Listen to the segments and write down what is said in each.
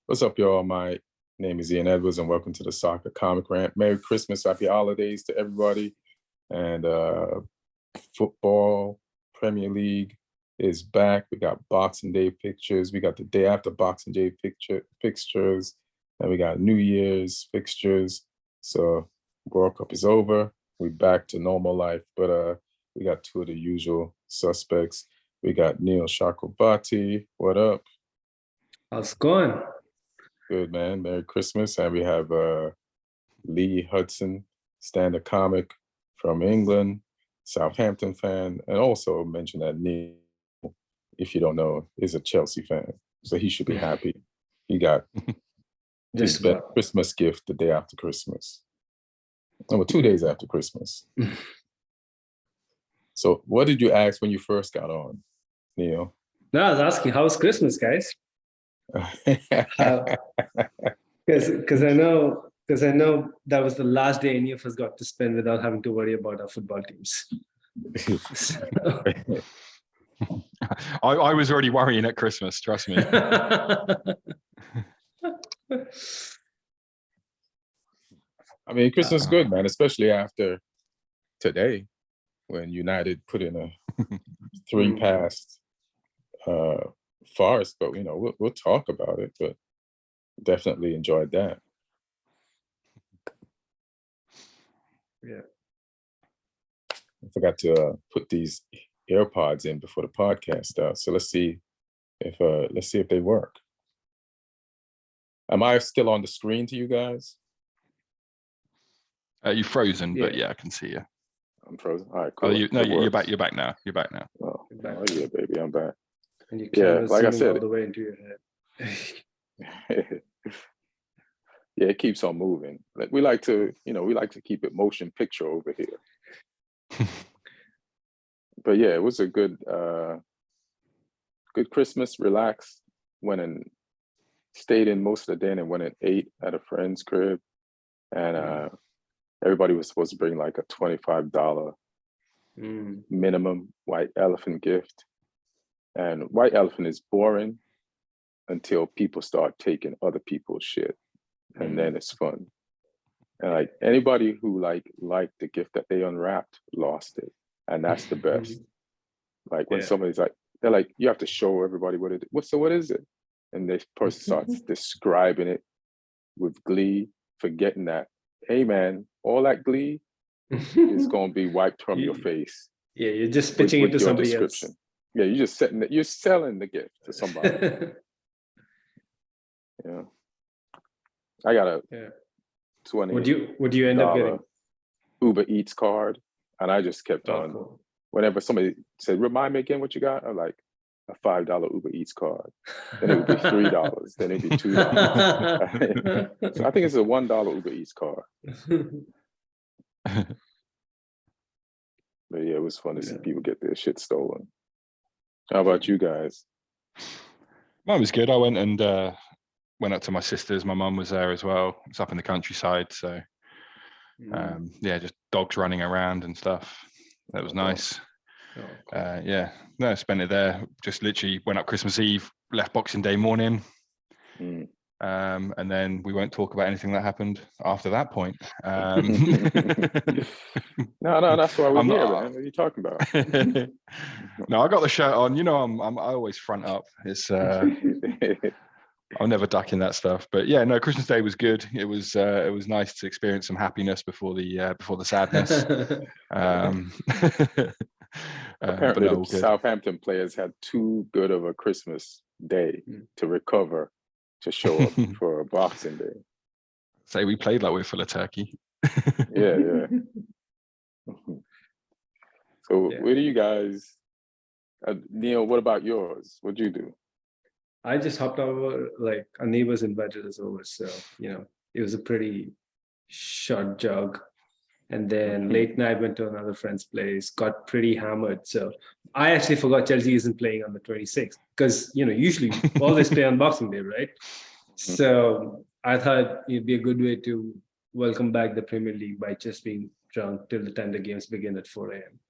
What's up, y'all? My name is Ian Edwards, and welcome to the Soccer Comic Rant. Merry Christmas, happy holidays to everybody. And football, Premier League is back. We got Boxing Day fixtures. We got the day after Boxing Day fixtures. And we got New Year's fixtures. So World Cup is over. We're back to normal life. But we got two of the usual suspects. We got Neil Chakravarty. What up? How's it going? Good, man. Merry Christmas. And we have Lee Hudson, stand-up comic from England, Southampton fan, and also mention that Neil, if you don't know, is a Chelsea fan. So he should be happy. He got his Christmas gift the day after Christmas. Oh, 2 days after Christmas. So what did you ask when you first got on, Neil? No, I was asking, how's Christmas, guys? Because I know that was the last day any of us got to spend without having to worry about our football teams. I was already worrying at Christmas, trust me. I mean, Christmas is good, man, especially after today when United put in a 3-past farce, but we'll talk about it, but definitely enjoyed that. Yeah, I forgot to put these AirPods in before the podcast starts, so let's see if they work. Am I still on the screen to you guys? You're frozen, but yeah, I can see you. I'm frozen. All right, cool. You're back. You're back now. You're back now. Oh yeah, baby, I'm back. And you can't like I said, all the way into your head. Yeah, it keeps on moving. Like we like to keep it motion picture over here. But yeah, it was a good Christmas. Relaxed. Went and stayed in most of the day, and went and ate at a friend's crib. And everybody was supposed to bring like a $25 minimum white elephant gift. And white elephant is boring until people start taking other people's shit. And then it's fun. And like anybody who liked the gift that they unwrapped lost it. And that's the best. Like when somebody's like, they're like, you have to show everybody what is it? And this person starts describing it with glee, forgetting that, hey man, all that glee is gonna be wiped from your face. Yeah, you're just pitching it to somebody else. Yeah, you're selling the gift to somebody. Yeah. I got a $20 Would you end up getting Uber Eats card, and I just kept on. Cool. Whenever somebody said, "Remind me again what you got," I'm like, a $5 Uber Eats card. Then it would be $3. Then it'd be $2. So I think it's a $1 Uber Eats card. But yeah, it was fun to see people get their shit stolen. How about you guys? Mine was good. I went and went up to my sister's. My mum was there as well. It's up in the countryside, so just dogs running around and stuff. That was nice. Cool. Spent it there. Just literally went up Christmas Eve, left Boxing Day morning, and then we won't talk about anything that happened after that point. No, that's why we're here, man. What are you talking about? No, I got the shirt on. I always front up. It's I'm never ducking that stuff. But yeah, no, Christmas Day was good. It was nice to experience some happiness before the sadness. Apparently, the Southampton players had too good of a Christmas day to recover to show up for a Boxing Day. Say we played like we're full of turkey. Yeah. So where do you guys, Neil, what about yours? What'd you do? I just hopped over, like our neighbors invited us over. So, it was a pretty short jog. And then late night went to another friend's place, got pretty hammered. So I actually forgot Chelsea isn't playing on the 26th because, usually always play on Boxing Day, right? So I thought it'd be a good way to welcome back the Premier League by just being drunk till the time the games begin at 4 a.m.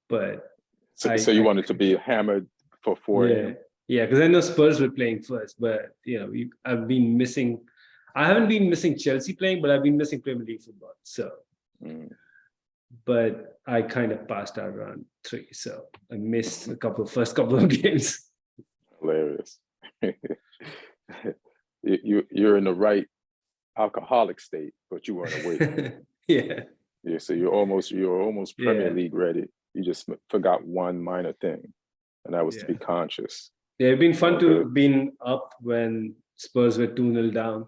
But so you wanted to be hammered for 4 a.m.? Yeah, because I know Spurs were playing first, but I've been missing. I haven't been missing Chelsea playing, but I've been missing Premier League football. So, but I kind of passed out around 3, so I missed first couple of games. Hilarious. You're in the right alcoholic state, but you weren't awake. Yeah. Yeah, so you're almost Premier League ready. You just forgot one minor thing, and that was to be conscious. Yeah, it'd been fun to have been up when Spurs were 2-0 down.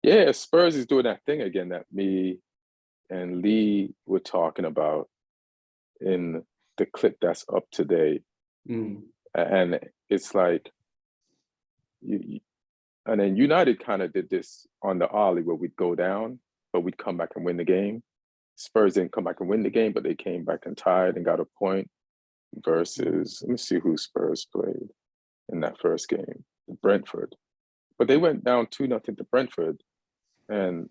Yeah, Spurs is doing that thing again that me and Lee were talking about in the clip that's up today. And it's like, and then United kind of did this on the ollie where we'd go down, but we'd come back and win the game. Spurs didn't come back and win the game, but they came back and tied and got a point versus, let me see who Spurs played in that first game, Brentford. But they went down 2-0 to Brentford. And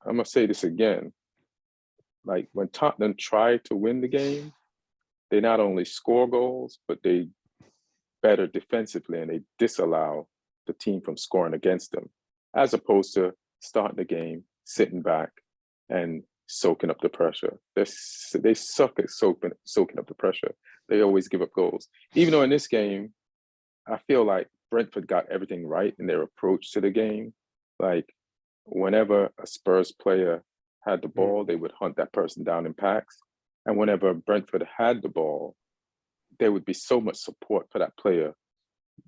I'm going to say this again, like when Tottenham tried to win the game, they not only score goals, but they better defensively and they disallow the team from scoring against them, as opposed to starting the game, sitting back and soaking up the pressure. They suck at soaking up the pressure. They always give up goals. Even though in this game, I feel like Brentford got everything right in their approach to the game. Like whenever a Spurs player had the ball, they would hunt that person down in packs. And whenever Brentford had the ball, there would be so much support for that player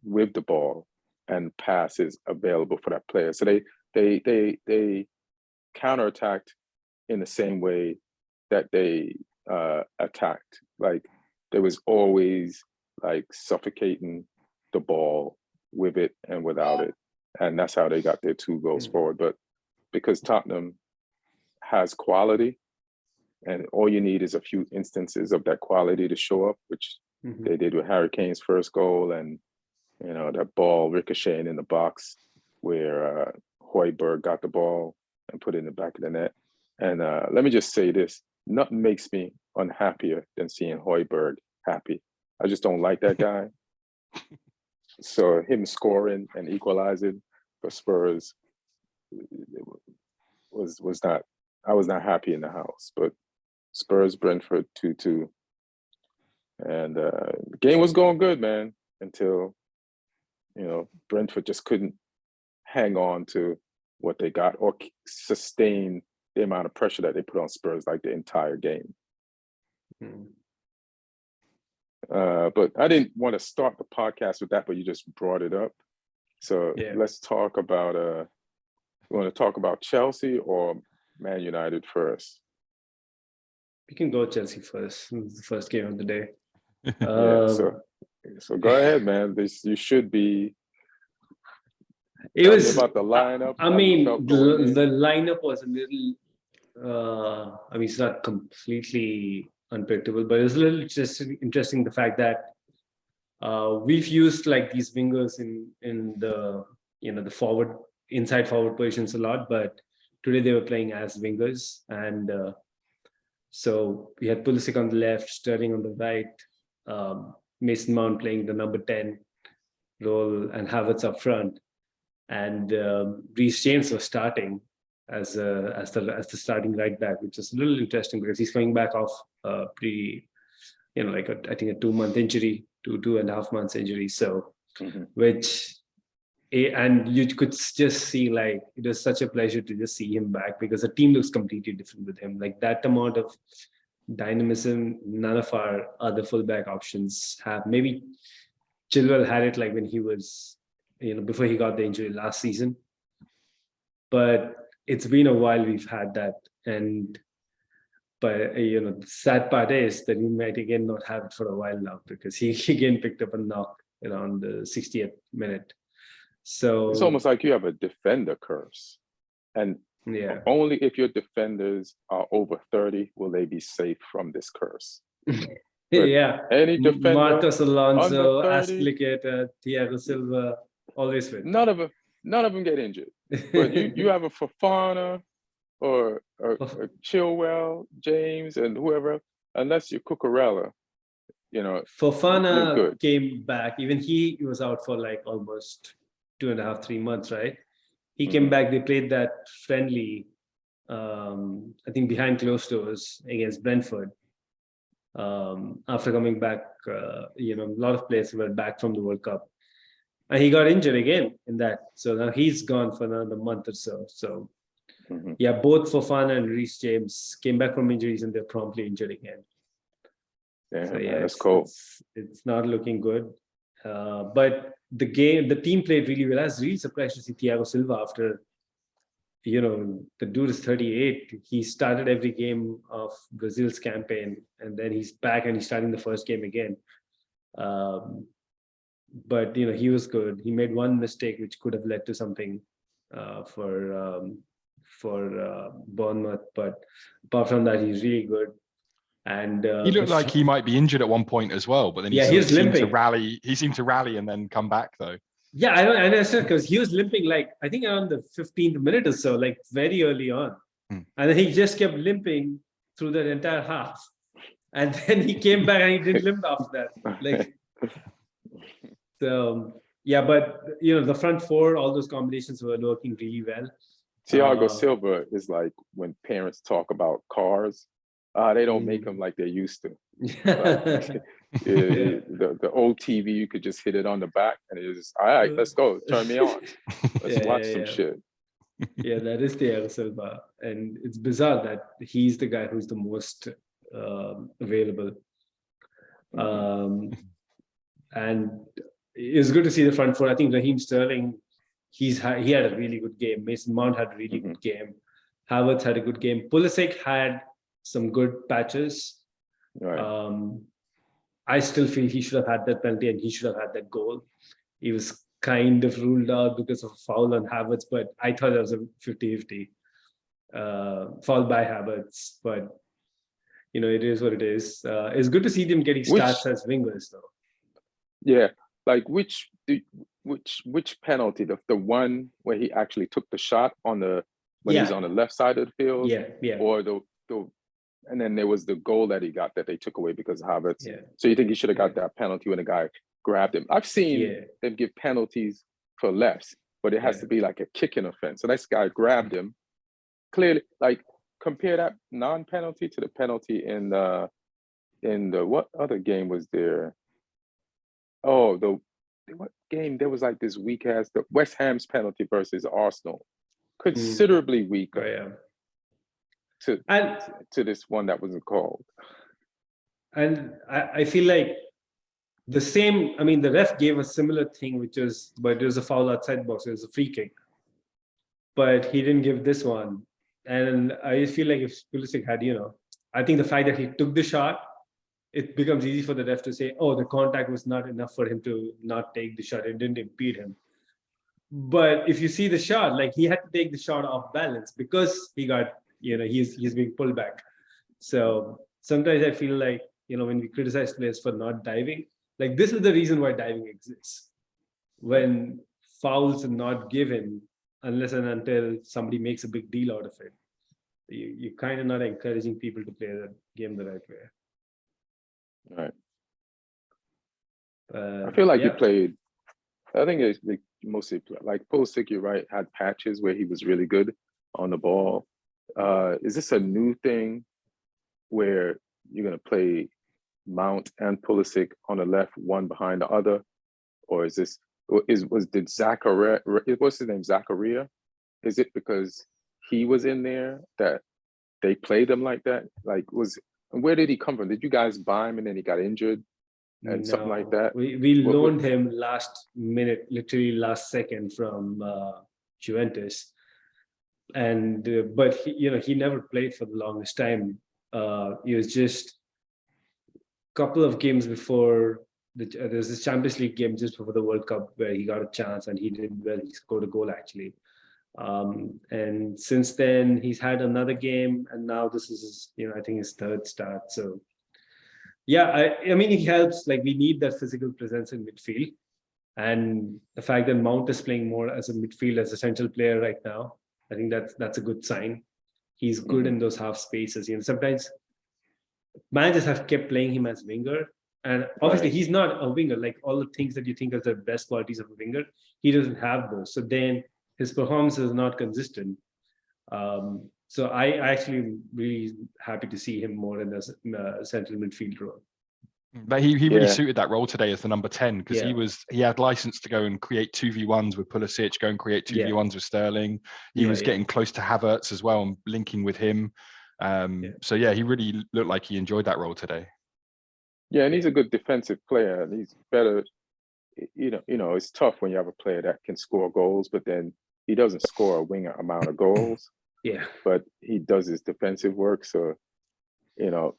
with the ball and passes available for that player. So they counterattacked in the same way that they attacked. Like there was always like suffocating the ball with it and without it. And that's how they got their 2 goals forward. But because Tottenham has quality, and all you need is a few instances of that quality to show up, which they did with Harry Kane's first goal, and that ball ricocheting in the box where Højbjerg got the ball and put it in the back of the net. And let me just say this: nothing makes me unhappier than seeing Højbjerg happy. I just don't like that guy. So him scoring and equalizing for Spurs was not. I was not happy in the house, but Spurs Brentford 2-2, and the game was going good, man, until Brentford just couldn't hang on to what they got or sustain the amount of pressure that they put on Spurs like the entire game. But I didn't want to start the podcast with that, but you just brought it up. So let's talk about. You want to talk about Chelsea or Man United first? We can go Chelsea first. The first game of the day. So go ahead, man. You should be. It was about the lineup. I mean, the lineup was a little. It's not completely unpredictable, but it's a little just interesting the fact that we've used like these wingers in the the inside forward positions a lot, but today they were playing as wingers, and so we had Pulisic on the left, Sterling on the right, Mason Mount playing the number 10 role, and Havertz up front, and Reece James was starting as the starting right back, which is a little interesting because he's coming back off pretty, I think a 2-month injury, 2.5 months injury. So, and you could just see like it was such a pleasure to just see him back because the team looks completely different with him. Like that amount of dynamism, none of our other fullback options have. Maybe Chilwell had it like when he was, before he got the injury last season. But it's been a while we've had that, but the sad part is that we might again not have it for a while now because he again picked up a knock around the 60th minute. So it's almost like you have a defender curse, and only if your defenders are over 30 will they be safe from this curse. Any defender, Marcos Alonso, Azpilicueta, Thiago Silva, always fit. None of them get injured. But you have a Fofana or Chilwell, James, and whoever, unless you're Cucurella, you know, looked Fofana good. came back. Even he was out for like almost 2.5-3 months, right? He came back. They played that friendly, I think behind closed doors against Brentford. After coming back, a lot of players were back from the World Cup, and he got injured again in that. So now he's gone for another month or so. So yeah, both Fofana and Reece James came back from injuries, and they're promptly injured again. Yeah, So man, yeah, that's cool. it's not looking good. But the team played really well. I was really surprised to see Thiago Silva after, the dude is 38. He started every game of Brazil's campaign, and then he's back and he's starting the first game again. But he was good. He made one mistake which could have led to something for Bournemouth. But apart from that, he's really good. And he looked like he might be injured at one point as well, but then he was seemed to limping. rally. He seemed to rally and then come back though. Yeah, I don't understand, because he was limping like I think around the 15th minute or so, like very early on, and then he just kept limping through that entire half, and then he came back and he didn't limp after that. Like, so yeah, but the front four, all those combinations were working really well. Thiago Silva is like when parents talk about cars, they don't make them like they used to. Like, the old TV, you could just hit it on the back and it was just, all right, let's go, turn me on, let's watch some shit. Yeah, that is Thiago Silva, and it's bizarre that he's the guy who's the most available. And it's good to see the front four. I think Raheem Sterling, he had a really good game. Mason Mount had a really good game. Havertz had a good game. Pulisic had some good patches. Right. I still feel he should have had that penalty and he should have had that goal. He was kind of ruled out because of a foul on Havertz, but I thought that was a 50-50 foul by Havertz. But it is what it is. It's good to see them getting starts as wingers, though. Yeah, like which penalty? The one where he actually took the shot when he's on the left side of the field, or the and then there was the goal that he got that they took away because of Havertz. Yeah. So you think he should have got that penalty when the guy grabbed him? I've seen them give penalties for lefts, but it has to be like a kicking offense. So this guy grabbed him. Clearly, like compare that non-penalty to the penalty in the what other game was there? Oh, what game? There was like this weak ass the West Ham's penalty versus Arsenal, considerably weaker. To this one that wasn't called. And I feel like the same, the ref gave a similar thing, but it was a foul outside box, it was a free kick. But he didn't give this one. And I feel like if Pulisic had, I think the fact that he took the shot, it becomes easy for the ref to say, oh, the contact was not enough for him to not take the shot. It didn't impede him. But if you see the shot, like he had to take the shot off balance because he got, he's being pulled back. So sometimes I feel like, when we criticize players for not diving, like this is the reason why diving exists. When fouls are not given, unless and until somebody makes a big deal out of it, you're kind of not encouraging people to play the game the right way. Right. I feel like he played, I think it's mostly like Pulisic, you're right, had patches where he was really good on the ball. Is this a new thing where you're going to play Mount and Pulisic on the left, one behind the other? Or is this, did Zakaria, what's his name, Zakaria? Is it because he was in there that they played him like that? Like, where did he come from? Did you guys buy him and then he got injured? And something like that. We loaned him last minute, literally last second from Juventus, and but he never played for the longest time. He was just a couple of games before there's this Champions League game just before the World Cup where he got a chance and he did well. He scored a goal actually, and since then he's had another game, and now this is I think his third start. So. Yeah, I mean, he helps. Like, we need that physical presence in midfield. And the fact that Mount is playing more as a midfield, as a central player right now, I think that's a good sign. He's good in those half spaces. Sometimes managers have kept playing him as winger, And obviously, Right. he's not a winger. Like all the things that you think are the best qualities of a winger, he doesn't have those. So then his performance is not consistent. So I actually am really happy to see him more in the central midfield role. But he really Yeah. suited that role today as the number 10 because Yeah. he had license to go and create 2v1s with Pulisic, go and create 2v1s with Sterling. He was getting close to Havertz as well and linking with him. So yeah, he really looked like he enjoyed that role today. Yeah, and he's a good defensive player, and he's better. You know, it's tough when you have a player that can score goals, but then he doesn't score a winger amount of goals. Yeah. But he does his defensive work. So, you know,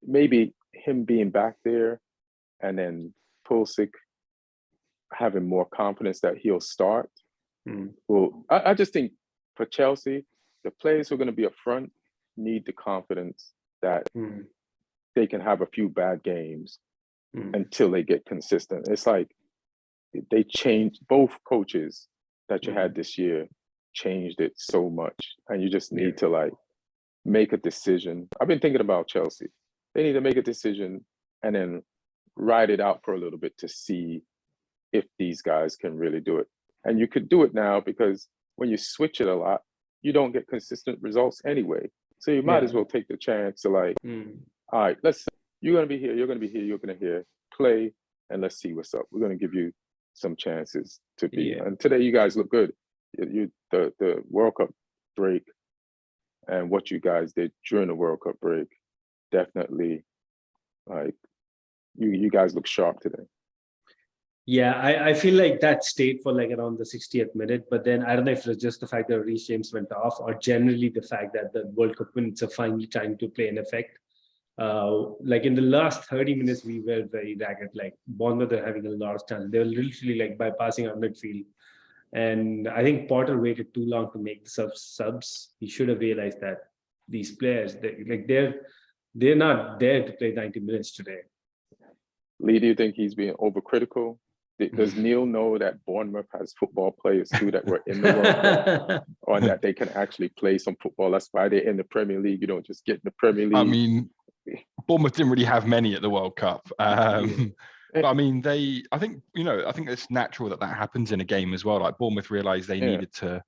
maybe him being back there and then Pulisic having more confidence that he'll start. Well, I just think for Chelsea, the players who are going to be up front need the confidence that they can have a few bad games until they get consistent. It's like they changed, both coaches that you had this year changed it so much, and you just need to like make a decision. I've been thinking about Chelsea. They need to make a decision and then ride it out for a little bit to see if these guys can really do it. And you could do it now because when you switch it a lot, you don't get consistent results anyway. So you might as well take the chance to like, all right, you're going to be here, you're going to be here, you're going to here, play, and let's see what's up. We're going to give you some chances to be. And today you guys look good. The World Cup break and what you guys did during the World Cup break, definitely, like, you guys look sharp today. Yeah, I feel like that stayed for like around the 60th minute, but then I don't know if it was just the fact that Reece James went off or generally the fact that the World Cup wins are finally trying to play an effect. Like in the last 30 minutes, we were very ragged. Like Bournemouth are having a lot of chances. They were literally like bypassing our midfield. And I think Potter waited too long to make the subs. He should have realized that these players, they're not there to play 90 minutes today. Lee, do you think he's being overcritical? Does Neil know that Bournemouth has football players too that were in the World Cup, or that they can actually play some football? That's why they're in the Premier League. You don't just get in the Premier League. I mean, Bournemouth didn't really have many at the World Cup. But I mean, I think it's natural that happens in a game as well. Like Bournemouth realised they needed to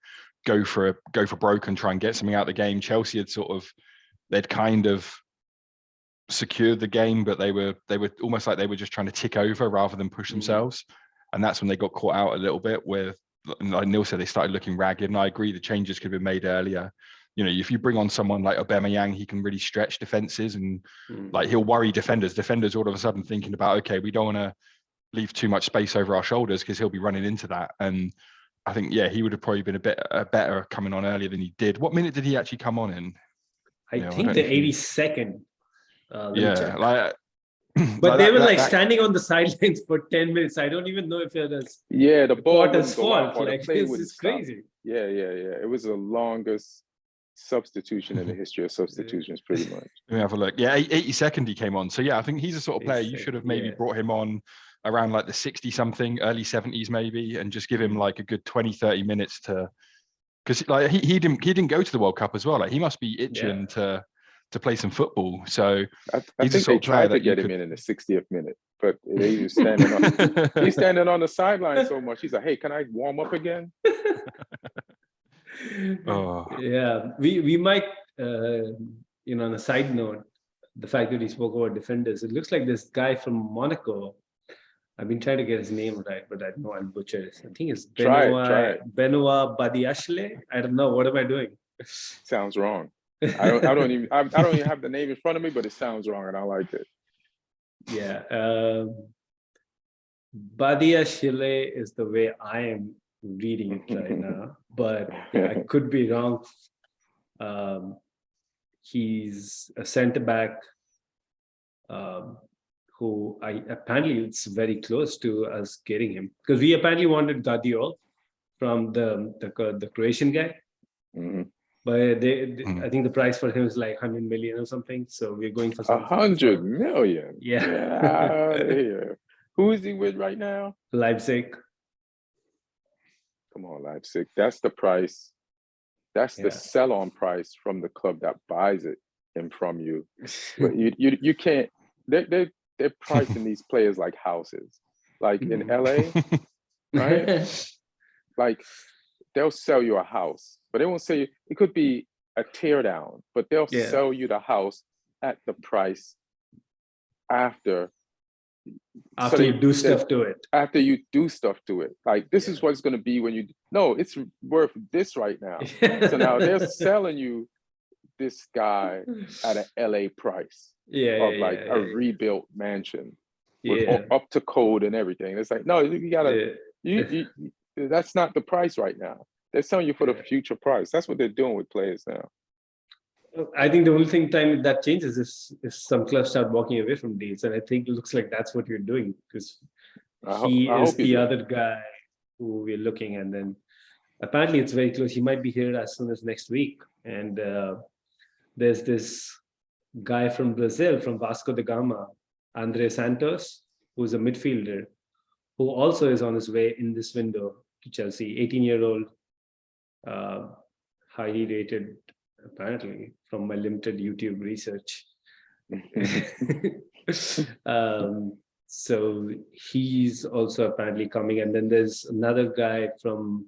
go for broke and try and get something out of the game. Chelsea had they'd kind of secured the game, but they were almost like they were just trying to tick over rather than push themselves. And that's when they got caught out a little bit with, like Neil said, they started looking ragged. And I agree, the changes could have been made earlier. You know, if you bring on someone like Aubameyang, he can really stretch defenses and like he'll worry defenders. Defenders all of a sudden thinking about, okay, we don't want to leave too much space over our shoulders because he'll be running into that. And I think, he would have probably been a bit better coming on earlier than he did. What minute did he actually come on in? I think the 82nd. But they were standing on the sidelines for 10 minutes. I don't even know if it was the ball Potter's fault. Like, this is crazy. Yeah. It was the longest substitution in the history of substitutions, pretty much. Let me have a look. 82nd he came on. So I think he's the sort of player you should have maybe brought him on around like the 60 something, early 70s maybe, and just give him like a good 20-30 minutes because like he didn't go to the World Cup as well. Like he must be itching to play some football. So I think they tried to get him in the 60th minute, but he's standing on he's standing on the sideline so much. He's like, hey, can I warm up again? We might on a side note, the fact that he spoke about defenders, it looks like this guy from Monaco. I've been trying to get his name right, but I know I'll butcher it. I think it's Benoit Badiashile. I don't know. What am I doing? Sounds wrong. I don't even have the name in front of me, but it sounds wrong, and I like it. Badiashile is the way I am reading it right now, but I could be wrong. He's a centre back who apparently it's very close to us getting him, because we apparently wanted Guardiola from the Croatian guy. But I think the price for him is like 100 million or something. So we're going for 100 million. Yeah. Get out of here. Who is he with right now? Leipzig. Come on, Leipzig. That's the price. That's the sell-on price from the club that buys him from you. But you can't. they're pricing these players like houses. Like in LA, right? Like they'll sell you a house, but they won't sell you. It could be a tear down, but they'll sell you the house at the price after you do stuff to it. After you do stuff to it. Like this is what it's going to be when you. No, it's worth this right now. So now they're selling you this guy at an LA price of a rebuilt mansion with up to code and everything. It's like, no, you gotta you that's not the price right now. They're selling you for the future price. That's what they're doing with players now. I think the only time that changes is if some clubs start walking away from deals, and I think it looks like that's what you're doing, because he is the other guy who we're looking, and then apparently it's very close. He might be here as soon as next week, and there's this guy from Brazil, from Vasco da Gama, Andre Santos, who's a midfielder, who also is on his way in this window to Chelsea. 18-year-old, highly rated, apparently, from my limited YouTube research. So he's also apparently coming. And then there's another guy from,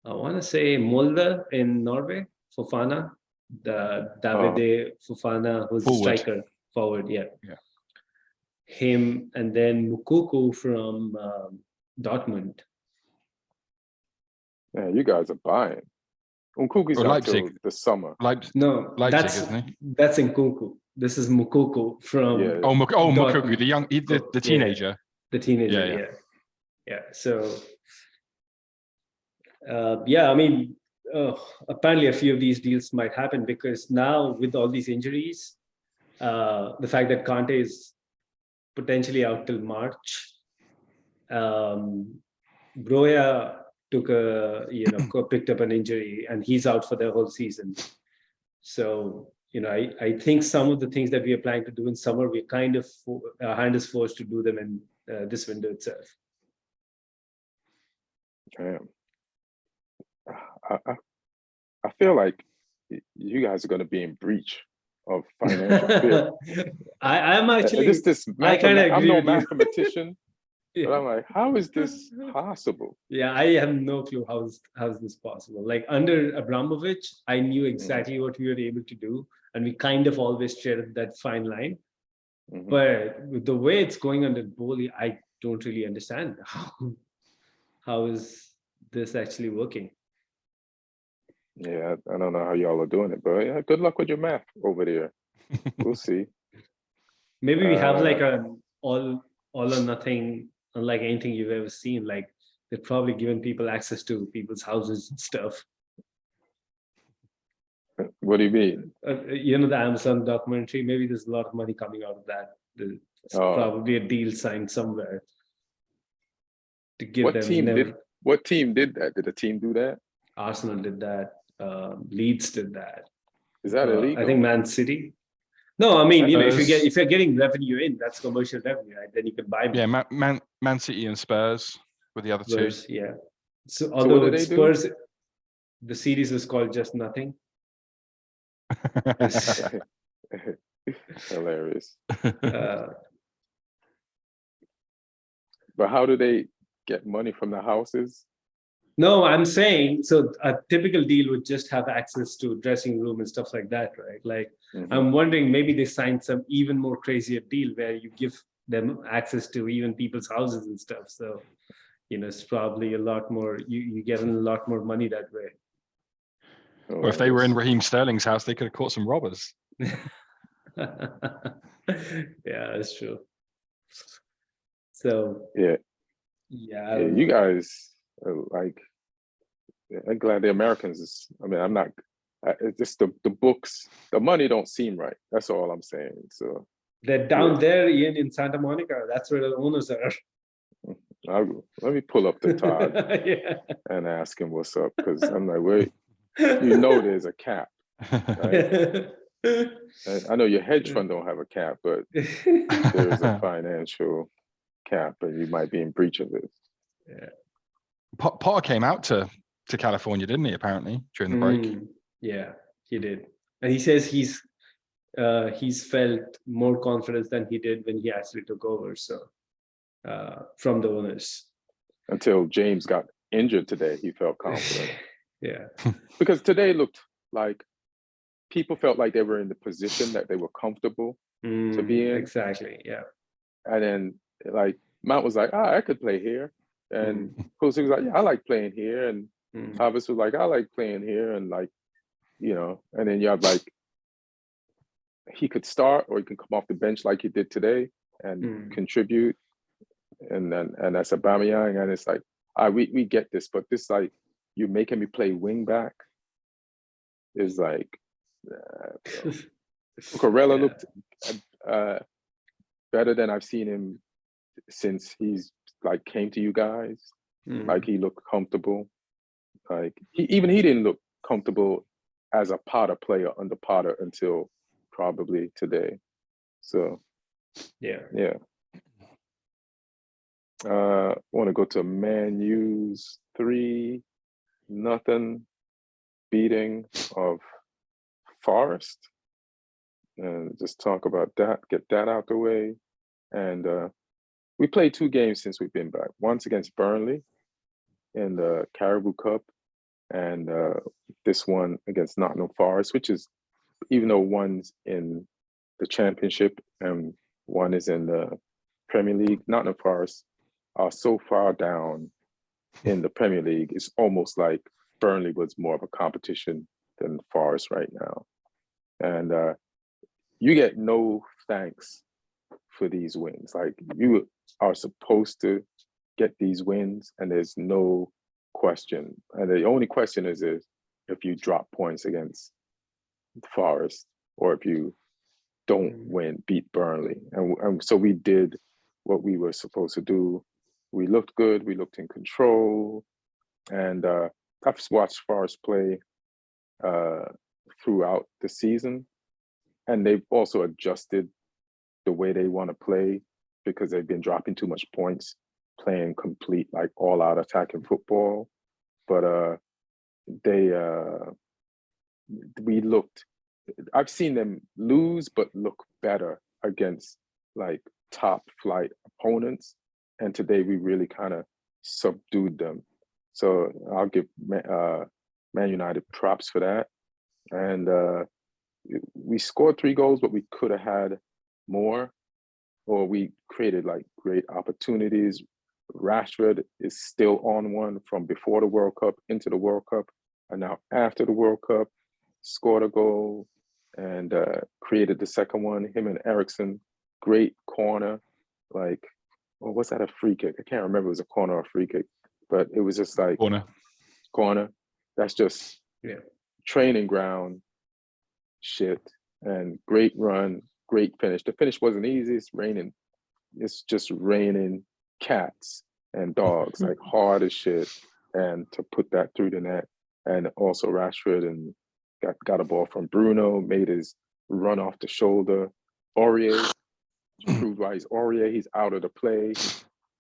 I want to say, Molde in Norway, Fofana, the Davide Fofana, who's a striker, forward, him, and then Mukuku from Dortmund. Yeah, you guys are buying. Nkunku's not till the summer. No, Leipzig, that's Nkunku. This is Mukuku from. Mukuku, the teenager. The teenager, yeah. So, I mean, apparently a few of these deals might happen, because now with all these injuries, the fact that Kante is potentially out till March, Broja picked up an injury and he's out for the whole season. So, I think some of the things that we are planning to do in summer, we're kind of, our hand is forced to do them in this window itself. Damn. I feel like you guys are going to be in breach of financial fear. I'm actually, I'm no mathematician. But I'm like, how is this possible? Yeah, I have no clue how's this possible. Like under Abramovich, I knew exactly what we were able to do, and we kind of always treaded that fine line. But with the way it's going under Bowley, I don't really understand how is this actually working. Yeah, I don't know how y'all are doing it, but yeah, good luck with your math over there. We'll see. Maybe we have like an all or nothing. Unlike anything you've ever seen, like they're probably giving people access to people's houses and stuff. What do you mean? The Amazon documentary, maybe there's a lot of money coming out of that. There's probably a deal signed somewhere to give what them. What team did that? Did a team do that? Arsenal did that. Leeds did that. Is that illegal? I think Man City. No, I mean, if you're getting revenue in, that's commercial revenue, right? Then you can buy more. Yeah, Man City and Spurs were the other two. Yeah. So although Spurs, the series was called Just Nothing. Hilarious. But how do they get money from the houses? No, I'm saying, so a typical deal would just have access to dressing room and stuff like that, right? Like, I'm wondering, maybe they signed some even more crazier deal where you give them access to even people's houses and stuff. So, it's probably a lot more, you get a lot more money that way. Or if they were in Raheem Sterling's house, they could have caught some robbers. Yeah, that's true. So, yeah, you guys like, I'm glad the Americans I'm not, it's just the books, the money don't seem right. That's all I'm saying. So they're down there in Santa Monica. That's where the owners are. Let me pull up the Todd and ask him what's up, because I'm like, wait, there's a cap, right? I know your hedge fund don't have a cap, but there is a financial cap, and you might be in breach of it. Yeah. Potter came out to California, didn't he? Apparently during the break. Yeah, he did, and he says he's he's felt more confidence than he did when he actually took over. So from the owners. Until James got injured today, he felt confident. Yeah. Because today looked like people felt like they were in the position that they were comfortable to be in. Exactly. Yeah. And then like Mount was like, I could play here. And Jose was like, yeah, I like playing here. And Havertz was like, I like playing here. And like, you know, and then you have like, he could start or he can come off the bench like he did today and contribute. And that's Aubameyang. And it's like, we get this, but this like, you're making me play wing back is like, Cucurella looked better than I've seen him since he's like came to you guys. Like he looked comfortable. Like he didn't look comfortable as a Potter player under Potter until probably today. So yeah. Want to go to Man U's 3-0 beating of Forest, and just talk about that. Get that out the way, and we played 2 games since we've been back. Once against Burnley in the Caribou Cup, and this one against Nottingham Forest, which is, even though one's in the Championship and one is in the Premier League, Nottingham Forest are so far down in the Premier League, it's almost like Burnley was more of a competition than Forest right now. And you get no thanks for these wins. Like, you are supposed to get these wins, and there's no question. And the only question is if you drop points against Forest, or if you don't beat Burnley. And so we did what we were supposed to do. We looked good, we looked in control. And I've watched Forest play throughout the season, and they've also adjusted the way they want to play because they've been dropping too much points, playing complete, like, all-out attacking football. But I've seen them lose, but look better against, like, top-flight opponents. And today we really kind of subdued them. So I'll give Man United props for that. And we scored 3 goals, but we could have had more, or we created, like, great opportunities. Rashford is still on one from before the World Cup into the World Cup, and now after the World Cup, scored a goal and created the second one. Him and Eriksson, great corner. Like, well, was that a free kick? I can't remember if it was a corner or a free kick, but it was just like corner. That's just training ground shit. And great run, great finish. The finish wasn't easy. It's raining. It's just raining cats and dogs, like, hard as shit. And to put that through the net. And also Rashford and got a ball from Bruno, made his run off the shoulder. Aurier, proved why he's Aurier. He's out of the play,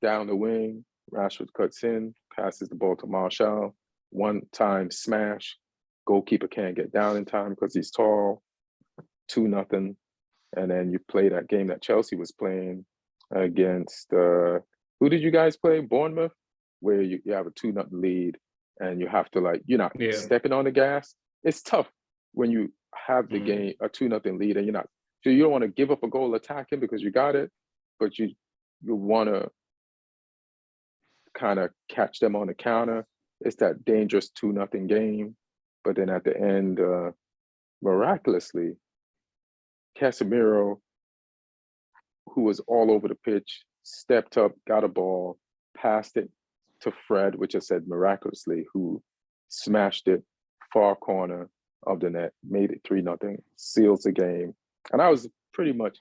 down the wing. Rashford cuts in, passes the ball to Marshall. One-time smash. Goalkeeper can't get down in time because he's tall. 2-0. And then you play that game that Chelsea was playing against, who did you guys play? Bournemouth, where you have a 2-0 lead and you have to, like, you're not stepping on the gas. It's tough when you have the game, a 2-0 lead, and you're not, so you don't want to give up a goal attacking because you got it, but you want to kind of catch them on the counter. It's that dangerous 2-0 game. But then at the end, miraculously, Casemiro, who was all over the pitch, stepped up, got a ball, passed it to Fred, which I said miraculously, who smashed it far corner of the net, made it 3-0, seals the game. And I was pretty much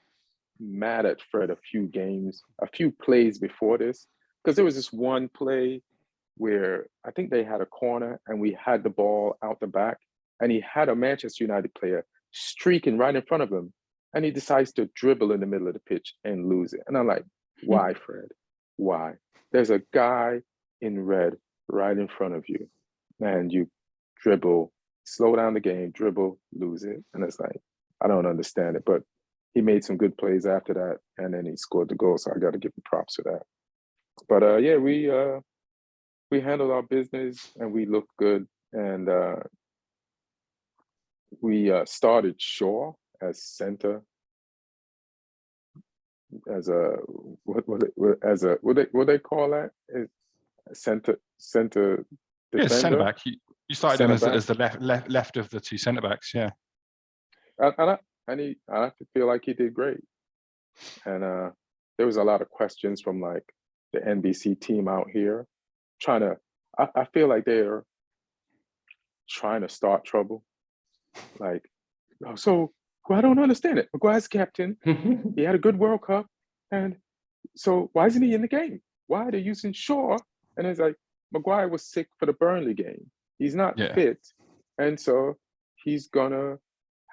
mad at Fred a few plays before this, because there was this one play where I think they had a corner and we had the ball out the back, and he had a Manchester United player streaking right in front of him, and he decides to dribble in the middle of the pitch and lose it. And I'm like, why, Fred? Why? There's a guy in red right in front of you, and you dribble, slow down the game, dribble, lose it. And it's like, I don't understand it, but he made some good plays after that, and then he scored the goal. So I got to give him props for that. But yeah, we handled our business and we looked good, and we started Shaw as center, as a what they call that? Center defender. Yeah, centre back. You started him as the left of the two centre backs. Yeah, and I feel like he did great. And there was a lot of questions from like the NBC team out here trying to. I feel like they're trying to start trouble. Like, so I don't understand it. Maguire's captain. He had a good World Cup, and so why isn't he in the game? Why are they using Shaw? And it's like Maguire was sick for the Burnley game. He's not fit, and so he's gonna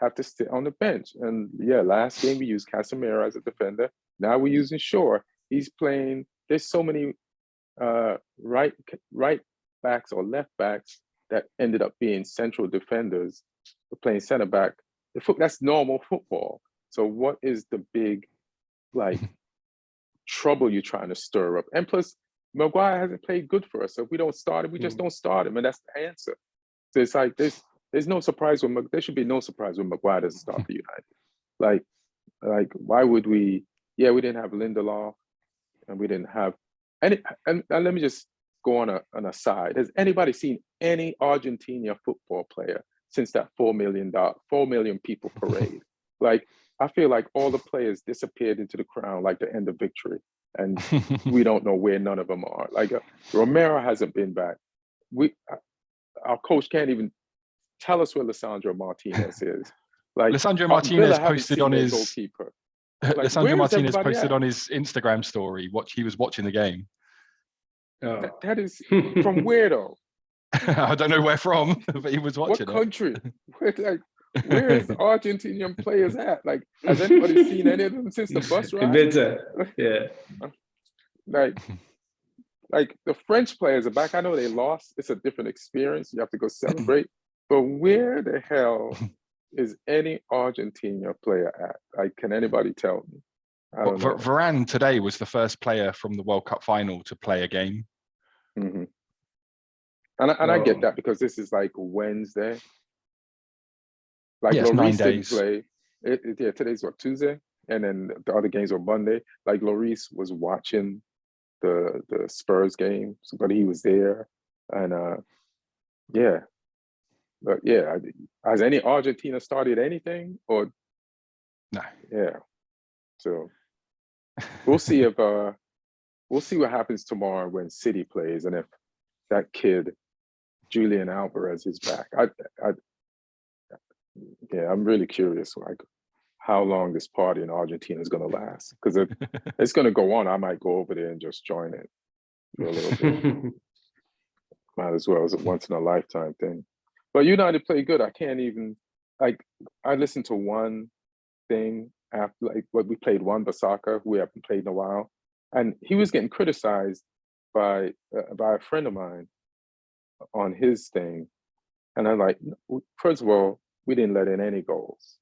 have to sit on the bench. And yeah, last game we used Casemiro as a defender. Now we're using Shaw. He's playing. There's so many right backs or left backs that ended up being central defenders, playing center back. That's normal football. So what is the big like trouble you're trying to stir up? And plus, Maguire hasn't played good for us. So if we don't start him, we just don't start him, and that's the answer. So it's like there's no surprise when there should be no surprise when Maguire doesn't start for United. Like why would we? Yeah, we didn't have Lindelof, and we didn't have any. And let me just go on an aside. Has anybody seen any Argentina football player since that 4 million people parade? Like, I feel like all the players disappeared into the crowd like the end of victory, and we don't know where none of them are. Like Romero hasn't been back. Our coach can't even tell us where Lisandro Martinez is. Like Lisandro Martinez posted on his goalkeeper. Like, Lisandro Martinez posted on his Instagram story he was watching the game. Oh. That is from where though? I don't know where from, but he was watching. What country? Where's the Argentinian players at? Like, has anybody seen any of them since the bus ride? Yeah. Like the French players are back. I know they lost. It's a different experience. You have to go celebrate. But where the hell is any Argentina player at? Like, can anybody tell me? I don't know. Varane today was the first player from the World Cup final to play a game. Mm-hmm. And I get that because this is like Wednesday. Like Lloris didn't play. Today's what, Tuesday? And then the other games were Monday. Like Lloris was watching the Spurs game, but he was there. And yeah. But yeah, has any Argentina started anything? Or no. Yeah. So we'll see if we'll see what happens tomorrow when City plays, and if that kid Julian Alvarez is back. I'm really curious, like how long this party in Argentina is going to last. Because if it's going to go on, I might go over there and just join it for a little bit. Might as well, as a once in a lifetime thing. But United played good. I can't even I listened to one thing after we played Wan-Bissaka, who we haven't played in a while, and he was getting criticized by a friend of mine on his thing, and I'm like, first of all, we didn't let in any goals.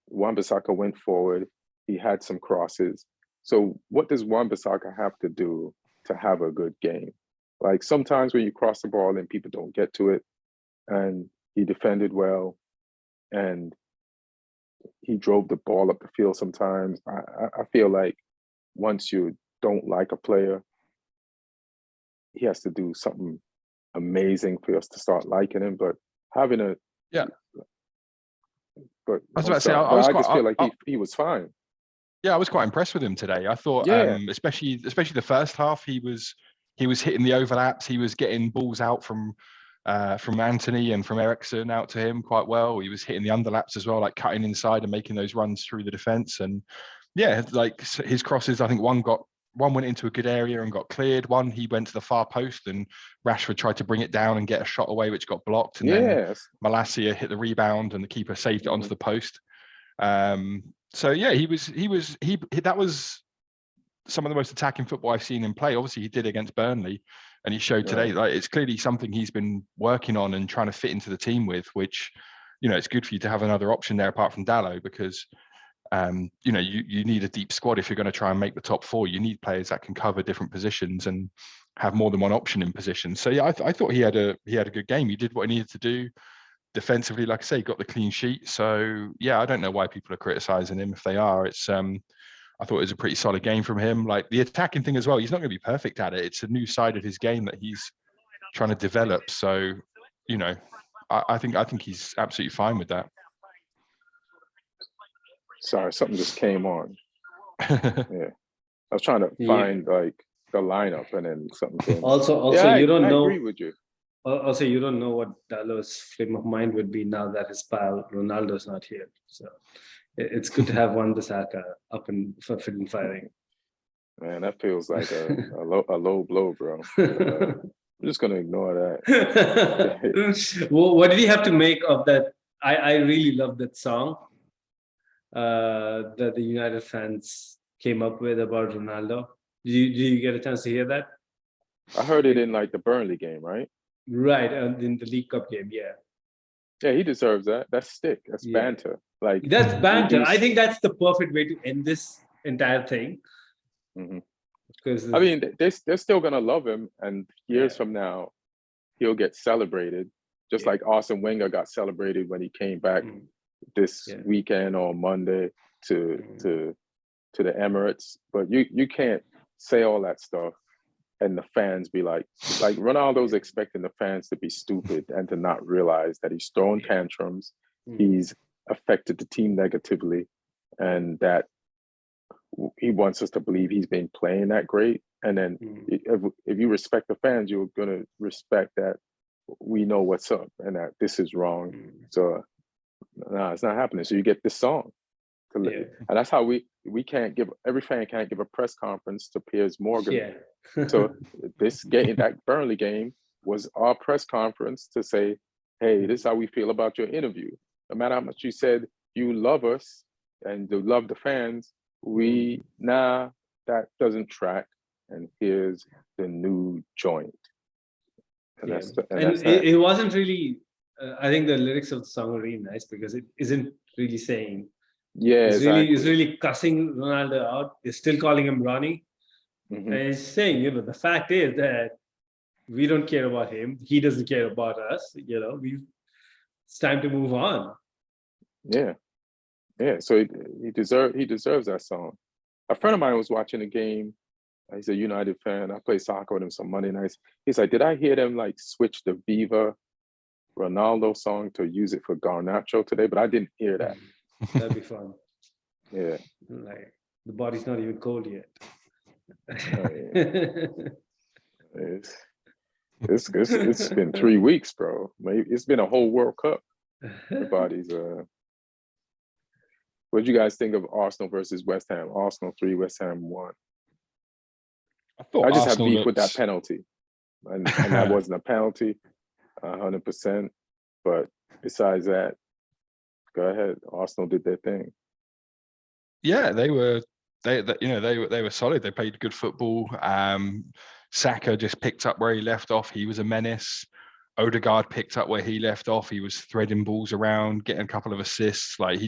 Wan-Bissaka went forward. He had some crosses. So what does Wan-Bissaka have to do to have a good game? Like sometimes when you cross the ball and people don't get to it, and he defended well, and he drove the ball up the field sometimes. I feel like once you don't like a player, he has to do something amazing for us to start liking him. But having a But I was about to say, I just feel like he was fine. Yeah, I was quite impressed with him today. I thought, especially the first half, he was hitting the overlaps. He was getting balls out from Anthony and from Eriksen out to him quite well. He was hitting the underlaps as well, like cutting inside and making those runs through the defense. And yeah, like his crosses, I think one went into a good area and got cleared. One, he went to the far post and Rashford tried to bring it down and get a shot away, which got blocked. And then Malacia hit the rebound and the keeper saved it onto the post. So yeah, that was some of the most attacking football I've seen him play. Obviously, he did against Burnley, and he showed today. Like, it's clearly something he's been working on and trying to fit into the team with, which it's good for you to have another option there apart from Dalot, because you need a deep squad if you're going to try and make the top four. You need players that can cover different positions and have more than one option in position. So yeah, I thought he had a good game. He did what he needed to do defensively. Like I say, he got the clean sheet. So yeah, I don't know why people are criticizing him. If they are, it's I thought it was a pretty solid game from him. Like the attacking thing as well, he's not going to be perfect at it. It's a new side of his game that he's trying to develop. So I think he's absolutely fine with that. Sorry, something just came on. Yeah, I was trying to find like the lineup, and then something came. Also, yeah, you don't know. I agree with you. Also, you don't know what Dalot's frame of mind would be now that his pal Ronaldo's not here. So it's good to have Wan-Bissaka up and fit and firing. Man, that feels like a low blow, bro. I'm just gonna ignore that. Well, what did you have to make of that? I really love that song that the United fans came up with about Ronaldo. Did you get a chance to hear that? I heard it in like the Burnley game, right? Right, in the League Cup game, yeah. Yeah, he deserves that. That's stick. That's banter. Like that's banter. I think that's the perfect way to end this entire thing. Because I mean, they're still gonna love him, and years from now, he'll get celebrated, just like Arsene Wenger got celebrated when he came back this weekend on Monday to the Emirates. But you can't say all that stuff and the fans be like Ronaldo's expecting the fans to be stupid and to not realize that he's throwing tantrums, he's affected the team negatively, and that he wants us to believe he's been playing that great. And then if you respect the fans, you're gonna respect that we know what's up and that this is wrong. So no, it's not happening. So you get this song. And that's how we can't give, every fan can't give a press conference to Piers Morgan. So this game, that Burnley game, was our press conference to say, hey, this is how we feel about your interview. No matter how much you said you love us and you love the fans, that doesn't track, and here's the new joint. And it wasn't really, I think the lyrics of the song are really nice because it isn't really saying, it's really cussing Ronaldo out. They're still calling him Ronnie. And he's saying, the fact is that we don't care about him. He doesn't care about us. It's time to move on. Yeah. So he deserves that song. A friend of mine was watching the game. He's a United fan. I play soccer with him some Monday nights. He's like, did I hear them like switch the Viva Ronaldo song to use it for Garnacho today? But I didn't hear that. That'd be fun. Yeah. Like the body's not even cold yet. It's been 3 weeks, bro. It's been a whole World Cup. Everybody's what did you guys think of Arsenal versus West Ham? Arsenal 3, West Ham 1. I just have beef with that penalty, and that wasn't a penalty, 100%. But besides that, go ahead. Arsenal did their thing. Yeah, they were solid. They played good football. Saka just picked up where he left off. He was a menace. Odegaard picked up where he left off. He was threading balls around, getting a couple of assists. Like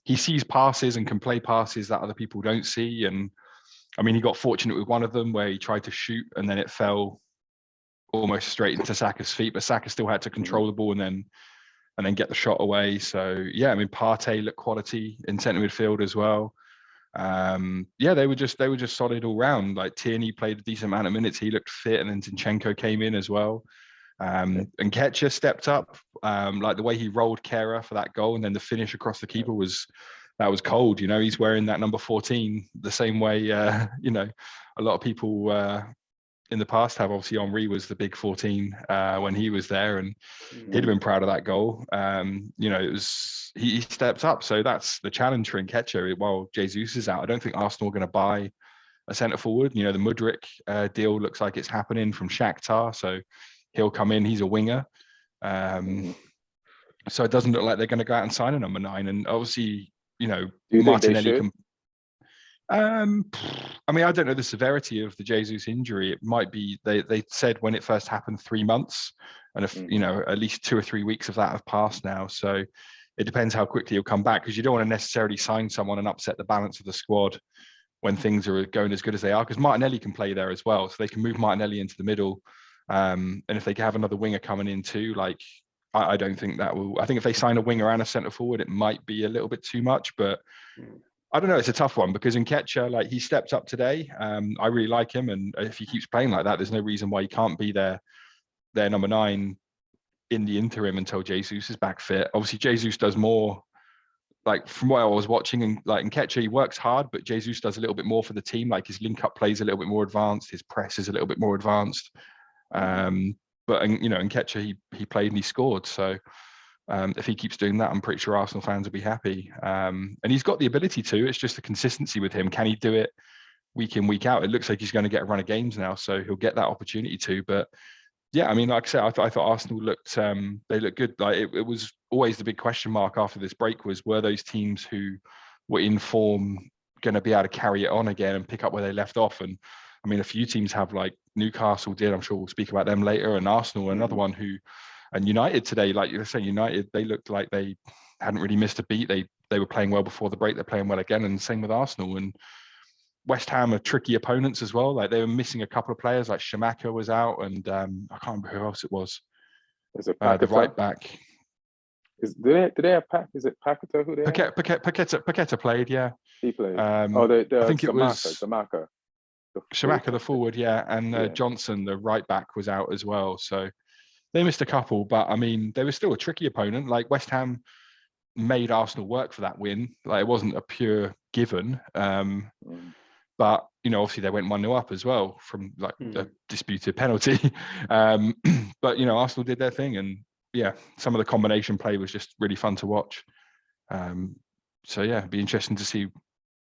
he sees passes and can play passes that other people don't see. And I mean, he got fortunate with one of them where he tried to shoot and then it fell almost straight into Saka's feet, but Saka still had to control the ball and then get the shot away. So yeah, I mean, Partey looked quality in centre midfield as well. They were just solid all round. Like Tierney played a decent amount of minutes. He looked fit, and then Zinchenko came in as well. And Ketcher stepped up. Like the way he rolled Kehrer for that goal, and then the finish across the keeper was cold. He's wearing that number 14 the same way. A lot of people in the past have. Obviously, Henry was the big 14 when he was there, and he'd have been proud of that goal. It was he stepped up. So that's the challenge for Nketiah while Jesus is out. I don't think Arsenal are going to buy a centre forward. The Mudryk deal looks like it's happening from Shakhtar, so he'll come in. He's a winger. So it doesn't look like they're going to go out and sign a number 9. And obviously, Do you Martinelli think they should? I mean, I don't know the severity of the Jesus injury. It might be they said when it first happened 3 months, and if you know at least 2 or 3 weeks of that have passed now. So it depends how quickly he'll come back, because you don't want to necessarily sign someone and upset the balance of the squad when things are going as good as they are. Because Martinelli can play there as well, so they can move Martinelli into the middle. And if they have another winger coming in too, like I don't think that will. I think if they sign a winger and a centre forward, it might be a little bit too much, but. I don't know. It's a tough one because Nketiah, like he stepped up today. I really like him, and if he keeps playing like that, there's no reason why he can't be their number 9 in the interim until Jesus is back fit. Obviously, Jesus does more. Like from what I was watching, and like Nketiah, he works hard, but Jesus does a little bit more for the team. Like his link-up play is a little bit more advanced. His press is a little bit more advanced. But you know, Nketiah, he played and he scored. So. If he keeps doing that, I'm pretty sure Arsenal fans will be happy. And he's got the ability to. It's just the consistency with him. Can he do it week in, week out? It looks like he's going to get a run of games now, so he'll get that opportunity to. But yeah, I mean, like I said, I thought Arsenal looked they looked good. Like it was always the big question mark after this break was, were those teams who were in form going to be able to carry it on again and pick up where they left off? And I mean, a few teams have, like Newcastle did. I'm sure we'll speak about them later, and Arsenal, another one who. And United today, like you were saying, United, they looked like they hadn't really missed a beat. They were playing well before the break. They're playing well again, and same with Arsenal. And West Ham are tricky opponents as well. Like they were missing a couple of players, like Schumacher was out, and I can't remember who else it was. Is it the right back? Do they have Pac? Is it Paqueta who they have? Paqueta played, yeah. He played. I think it was Zamaka. Schumacher, the forward, yeah, and Johnson, the right back, was out as well. So. They missed a couple, but I mean, they were still a tricky opponent. Like West Ham made Arsenal work for that win. Like it wasn't a pure given. But you know, obviously they went 1-0 up as well from like a disputed penalty. But you know, Arsenal did their thing, and yeah, some of the combination play was just really fun to watch. So yeah, it'd be interesting to see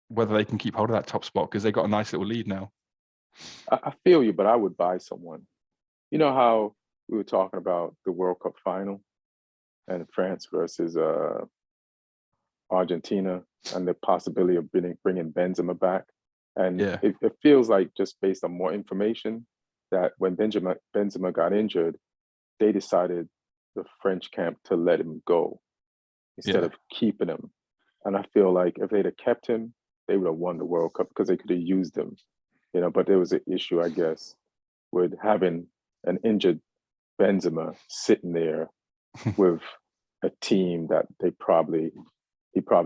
whether they can keep hold of that top spot, because they got a nice little lead now. I feel you, but I would buy someone. You know how we were talking about the World Cup final and France versus Argentina and the possibility of bringing Benzema back. And it feels like, just based on more information, that when Benzema got injured, they decided, the French camp, to let him go instead of keeping him. And I feel like if they'd have kept him, they would have won the World Cup, because they could have used him. You know, but there was an issue, I guess, with having an injured Benzema sitting there with a team that he probably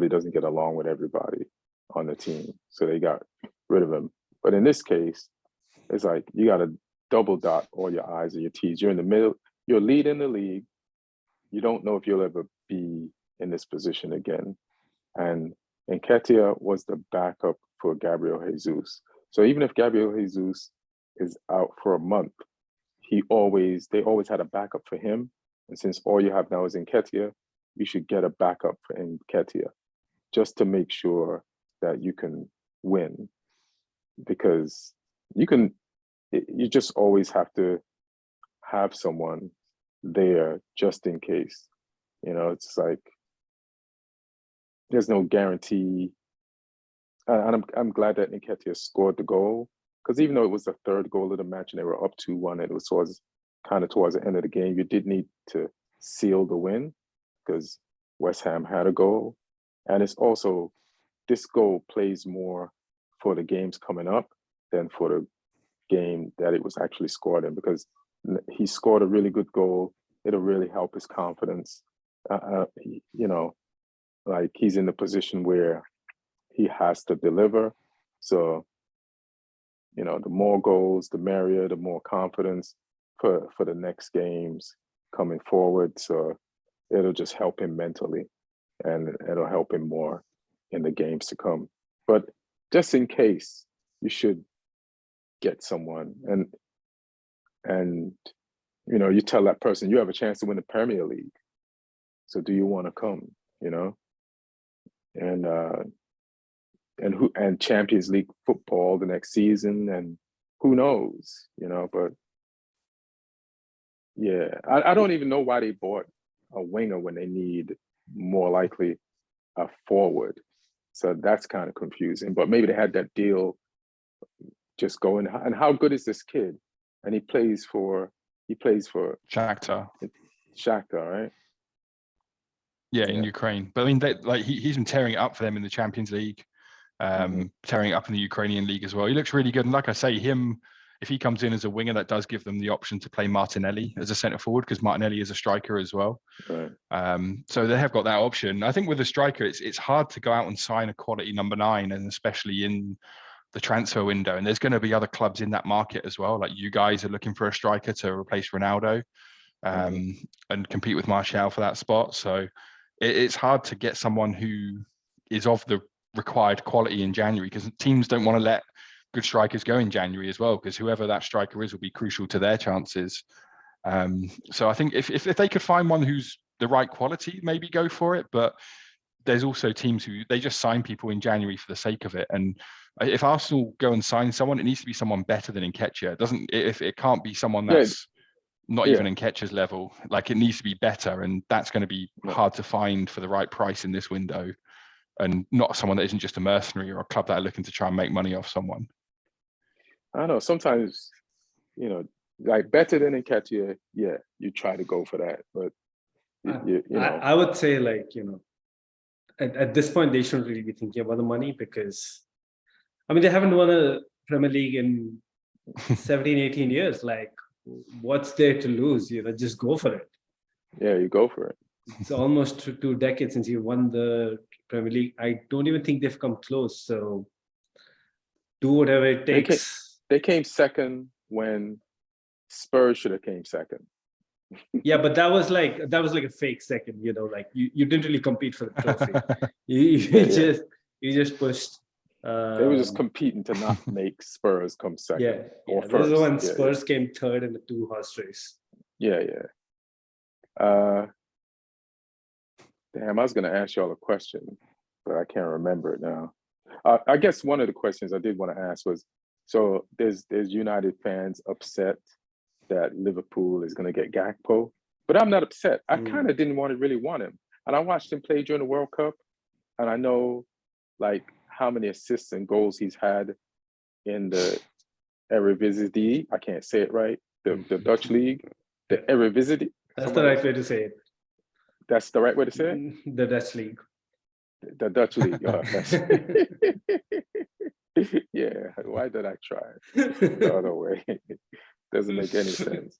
doesn't get along with everybody on the team, so they got rid of him. But in this case, it's like you got to double dot all your I's and your T's. You're in the middle. You're leading the league. You don't know if you'll ever be in this position again. And Nketiah was the backup for Gabriel Jesus. So even if Gabriel Jesus is out for a month, they always had a backup for him. And since all you have now is Nketiah, you should get a backup for Nketiah, just to make sure that you can win. Because you just always have to have someone there just in case. You know, it's like there's no guarantee. And I'm glad that Nketiah scored the goal, because even though it was the third goal of the match and they were up 2-1, and it was towards the end of the game, you did need to seal the win, because West Ham had a goal. And it's also, this goal plays more for the games coming up than for the game that it was actually scored in, because he scored a really good goal. It'll really help his confidence. You know, like he's in the position where he has to deliver. So, you know, the more goals, the merrier, the more confidence for the next games coming forward. So it'll just help him mentally, and it'll help him more in the games to come. But just in case, you should get someone, and you know, you tell that person you have a chance to win the Premier League. So do you want to come? You know, and Champions League football the next season, and who knows, you know. But yeah, I don't even know why they bought a winger when they need more likely a forward. So that's kind of confusing. But maybe they had that deal just going. And how good is this kid? And he plays for Shakhtar. Shakhtar, right? Yeah, in Ukraine. But I mean, he's been tearing it up for them in the Champions League, tearing it up in the Ukrainian league as well. He looks really good. And like I say, if he comes in as a winger, that does give them the option to play Martinelli as a centre forward, because Martinelli is a striker as well. Right. So they have got that option. I think with a striker, it's hard to go out and sign a quality number 9, and especially in the transfer window. And there's going to be other clubs in that market as well. Like you guys are looking for a striker to replace Ronaldo and compete with Martial for that spot. So it's hard to get someone who is of the required quality in January, because teams don't want to let good strikers go in January as well, because whoever that striker is will be crucial to their chances. So I think if they could find one who's the right quality, maybe go for it. But there's also teams who they just sign people in January for the sake of it. And if Arsenal go and sign someone, it needs to be someone better than Nketiah. It can't be someone that's not even Nketiah's level. Like, it needs to be better, and that's going to be hard to find for the right price in this window, and not someone that isn't just a mercenary or a club that are looking to try and make money off someone. I don't know. Sometimes, like better than Nketiah, you try to go for that. But I would say, like, at this point they shouldn't really be thinking about the money, because I mean, they haven't won a Premier League in 17, 18 years. Like, what's there to lose? Just go for it. Yeah, you go for it. It's almost 2 decades since you won the Premier League. I don't even think they've come close. So do whatever it takes. They came second when Spurs should have came second. Yeah, but that was like a fake second. Like you didn't really compete for the trophy. you just pushed. They were just competing to not make Spurs come second or first. This is when Spurs came third in the 2-horse race. Damn, I was going to ask y'all a question, but I can't remember it now. I guess one of the questions I did want to ask was, so there's United fans upset that Liverpool is going to get Gakpo, but I'm not upset. I kind of didn't really want him. And I watched him play during the World Cup, and I know like how many assists and goals he's had in the Eredivisie. I can't say it right. The Dutch league, the Eredivisie. That's the right way to say it. That's the right way to say it? The Dutch league. The Dutch league. Yeah, why did I try it the other way? Doesn't make any sense.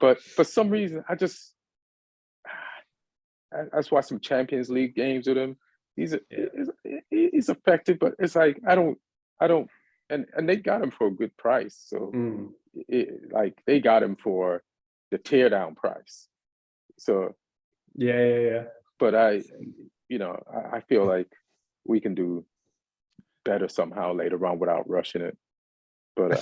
But for some reason, I just watched some Champions League games with him. He's effective, but it's like I don't, and they got him for a good price. So they got him for the teardown price. So yeah. But I feel like we can do better somehow later on without rushing it. But I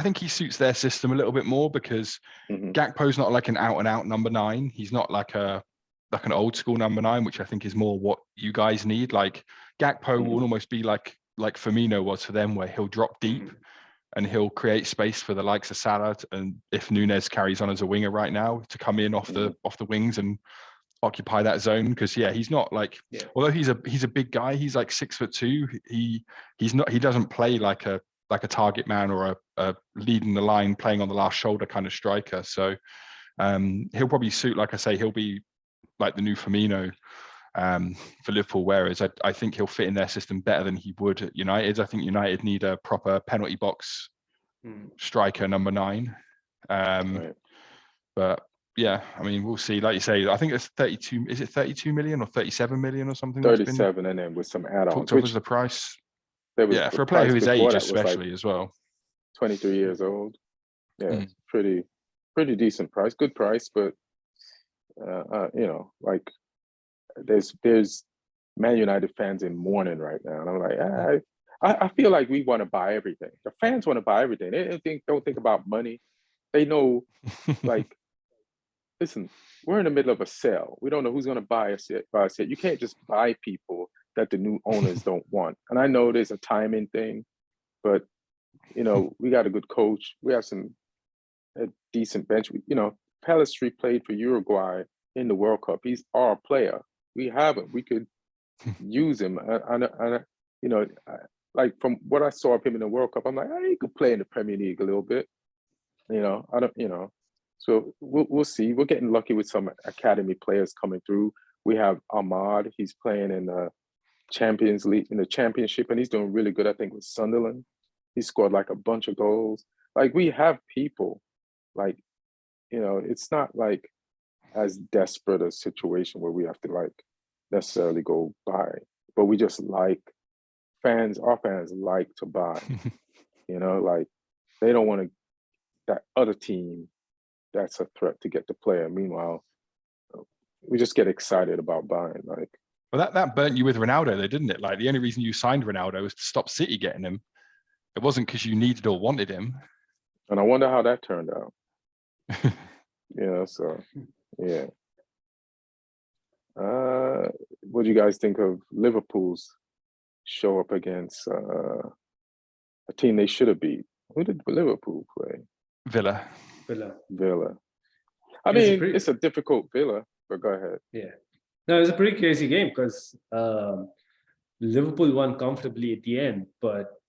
think he suits their system a little bit more, because Gakpo's not like an out and out number 9. He's not like an old school number 9, which I think is more what you guys need. Like Gakpo will almost be like Firmino was for them, where he'll drop deep and he'll create space for the likes of Salah, and if Nunez carries on as a winger right now, to come in off the wings and occupy that zone. Because he's not like, although he's a big guy, he's like 6'2". He doesn't play like a target man or a leading the line, playing on the last shoulder kind of striker. So he'll probably suit, like I say, he'll be like the new Firmino for Liverpool, whereas I think he'll fit in their system better than he would at United. I think United need a proper penalty box striker number 9. Right. But yeah, I mean, we'll see. Like you say, I think it's 32. Is it 32 million or 37 million or something? 37, and then with some add-ons. Which was the price? Yeah, for a player who is age, especially as well. 23 years old. Yeah, pretty decent price, good price, but like there's Man United fans in mourning right now, and I'm like, I feel like we want to buy everything. The fans want to buy everything. They don't think about money. They know, like, listen, we're in the middle of a sale. We don't know who's going to buy us yet. You can't just buy people that the new owners don't want. And I know there's a timing thing, but we got a good coach. We have a decent bench. Pellistri played for Uruguay in the World Cup. He's our player. We have him. We could use him. You know, like from what I saw of him in the World Cup, I'm like, he could play in the Premier League a little bit. You know, So we'll see. We're getting lucky with some academy players coming through. We have Ahmad. He's playing in the Champions League, in the Championship, and he's doing really good, I think, with Sunderland. He scored like a bunch of goals. Like, we have people. Like, you know, it's not like as desperate a situation where we have to like necessarily go buy, but we just like our fans like to buy, you know, like they don't want to, that other team that's a threat to get the player. Meanwhile, we just get excited about buying. Like, well, that burnt you with Ronaldo, though, didn't it? Like, the only reason you signed Ronaldo was to stop City getting him. It wasn't because you needed or wanted him. And I wonder how that turned out. You know, so yeah. What do you guys think of Liverpool's show up against a team they should have beat? Who did Liverpool play? Villa. I mean, it's a difficult Villa, but go ahead. Yeah. No, it was a pretty crazy game because Liverpool won comfortably at the end, but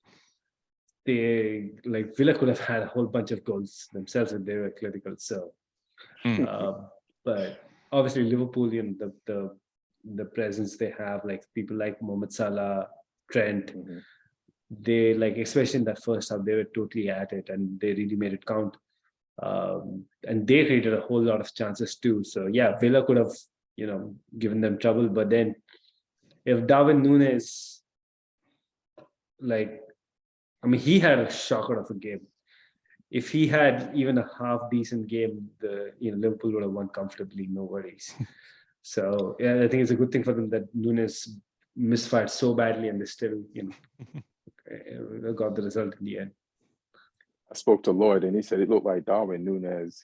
Villa could have had a whole bunch of goals themselves if they were critical. So, but obviously Liverpool, you know, the presence they have, like people like Mohamed Salah, Trent, they like, especially in that first half, they were totally at it and they really made it count. And they created a whole lot of chances too. So yeah, Villa could have, you know, given them trouble. But then if Darwin Núñez, like, I mean, he had a shocker of a game. If he had even a half decent game, Liverpool would have won comfortably, no worries. So yeah, I think it's a good thing for them that Núñez misfired so badly and they still, you know, got the result in the end. I spoke to Lloyd and he said it looked like Darwin Núñez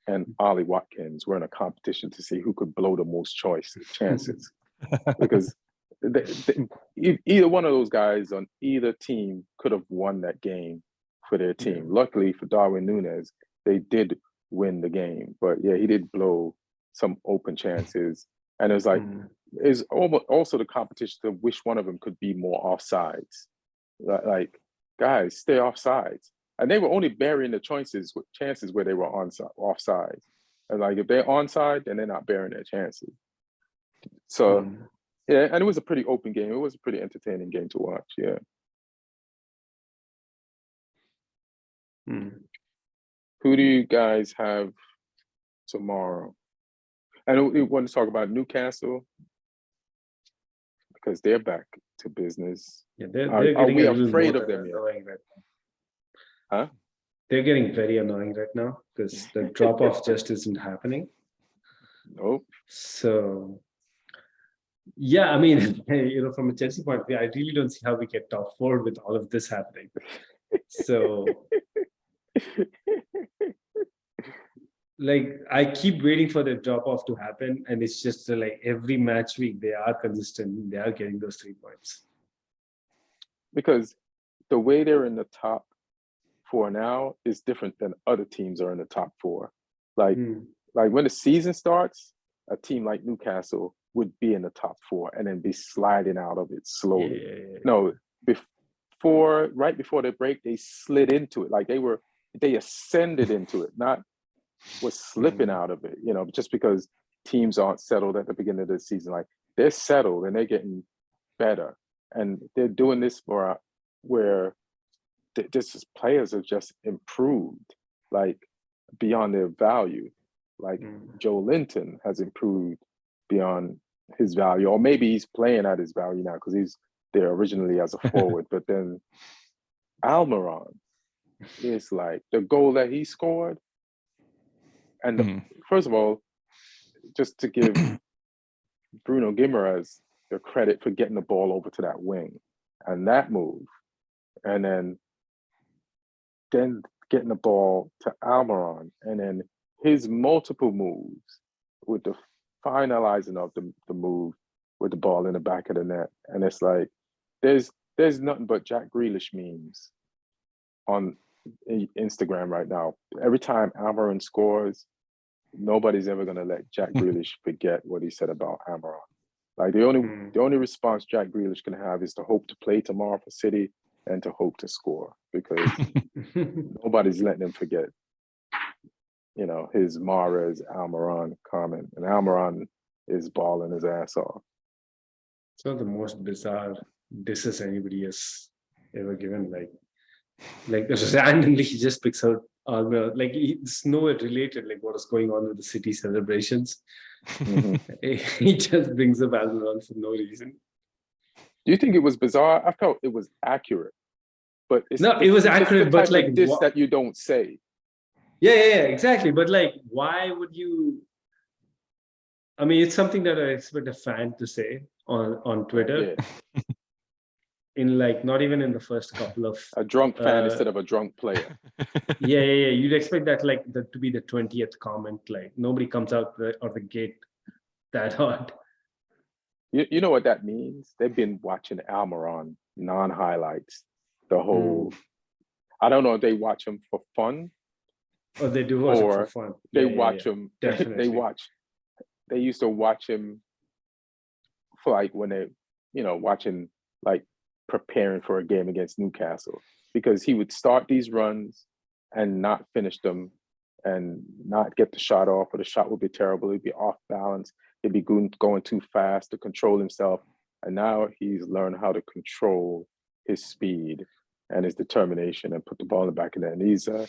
and Ollie Watkins were in a competition to see who could blow the most chances. Because either one of those guys on either team could have won that game for their team. Luckily for Darwin Núñez, they did win the game. But yeah, he did blow some open chances. And it was like, it's almost also the competition to which one of them could be more offsides. Like, guys, stay offsides. And they were only burying the chances where they were offside. And like, if they're onside, then they're not burying their chances. So yeah, and it was a pretty open game. It was a pretty entertaining game to watch. Yeah. Who do you guys have tomorrow? And we want to talk about Newcastle because they're back to business. Yeah, they're are getting we afraid of them yet? Right now. Huh? They're getting very annoying right now because the drop off just isn't happening. Nope. So yeah, I mean, you know, from a Chelsea point of view, I really don't see how we get top four with all of this happening. So like, I keep waiting for the drop off to happen, and it's just like every match week they are consistent. They are getting those 3 points. Because the way they're in the top four now is different than other teams are in the top four. Like when the season starts, a team like Newcastle would be in the top four and then be sliding out of it slowly. Yeah. No, right before the break, they slid into it. Like they ascended into it, not was slipping out of it, you know, just because teams aren't settled at the beginning of the season. Like, they're settled and they're getting better. And they're doing this where just players have just improved, like, beyond their value. Like Joe Linton has improved beyond his value, or maybe he's playing at his value now because he's there originally as a forward. But then Almiron is like, the goal that he scored. And first of all, just to give Bruno Guimaraes the credit for getting the ball over to that wing and that move, and then getting the ball to Almiron, and then his multiple moves with the finalizing of the move with the ball in the back of the net. And it's like, there's nothing but Jack Grealish memes on Instagram right now. Every time Almiron scores, nobody's ever going to let Jack Grealish forget what he said about Almiron. Like the only response Jack Grealish can have is to hope to play tomorrow for City and to hope to score, because nobody's letting him forget, his Mahrez Almiron comment, and Almiron is balling his ass off. It's one of the most bizarre disses anybody has ever given. Like randomly he just picks out Almiron. Like it's nowhere related. Like what is going on with the City celebrations? He just brings up Almiron for no reason. Do you think it was bizarre? I felt it was accurate, but it was accurate, but like this that you don't say. Yeah, exactly. But like, why would you? I mean, it's something that I expect a fan to say on Twitter. Yeah. In like, not even in the first couple of a drunk fan instead of a drunk player. Yeah. You'd expect that to be the 20th comment. Like nobody comes out of the gate that hard. You know what that means? They've been watching Almiron non-highlights the whole. I don't know if they watch him for fun. Or they do watch him for fun. They watch him. Definitely. They used to watch him for like when they, watching like preparing for a game against Newcastle, because he would start these runs and not finish them and not get the shot off, or the shot would be terrible. He'd be off balance. He'd be going too fast to control himself. And now he's learned how to control his speed and his determination and put the ball in the back of the net. And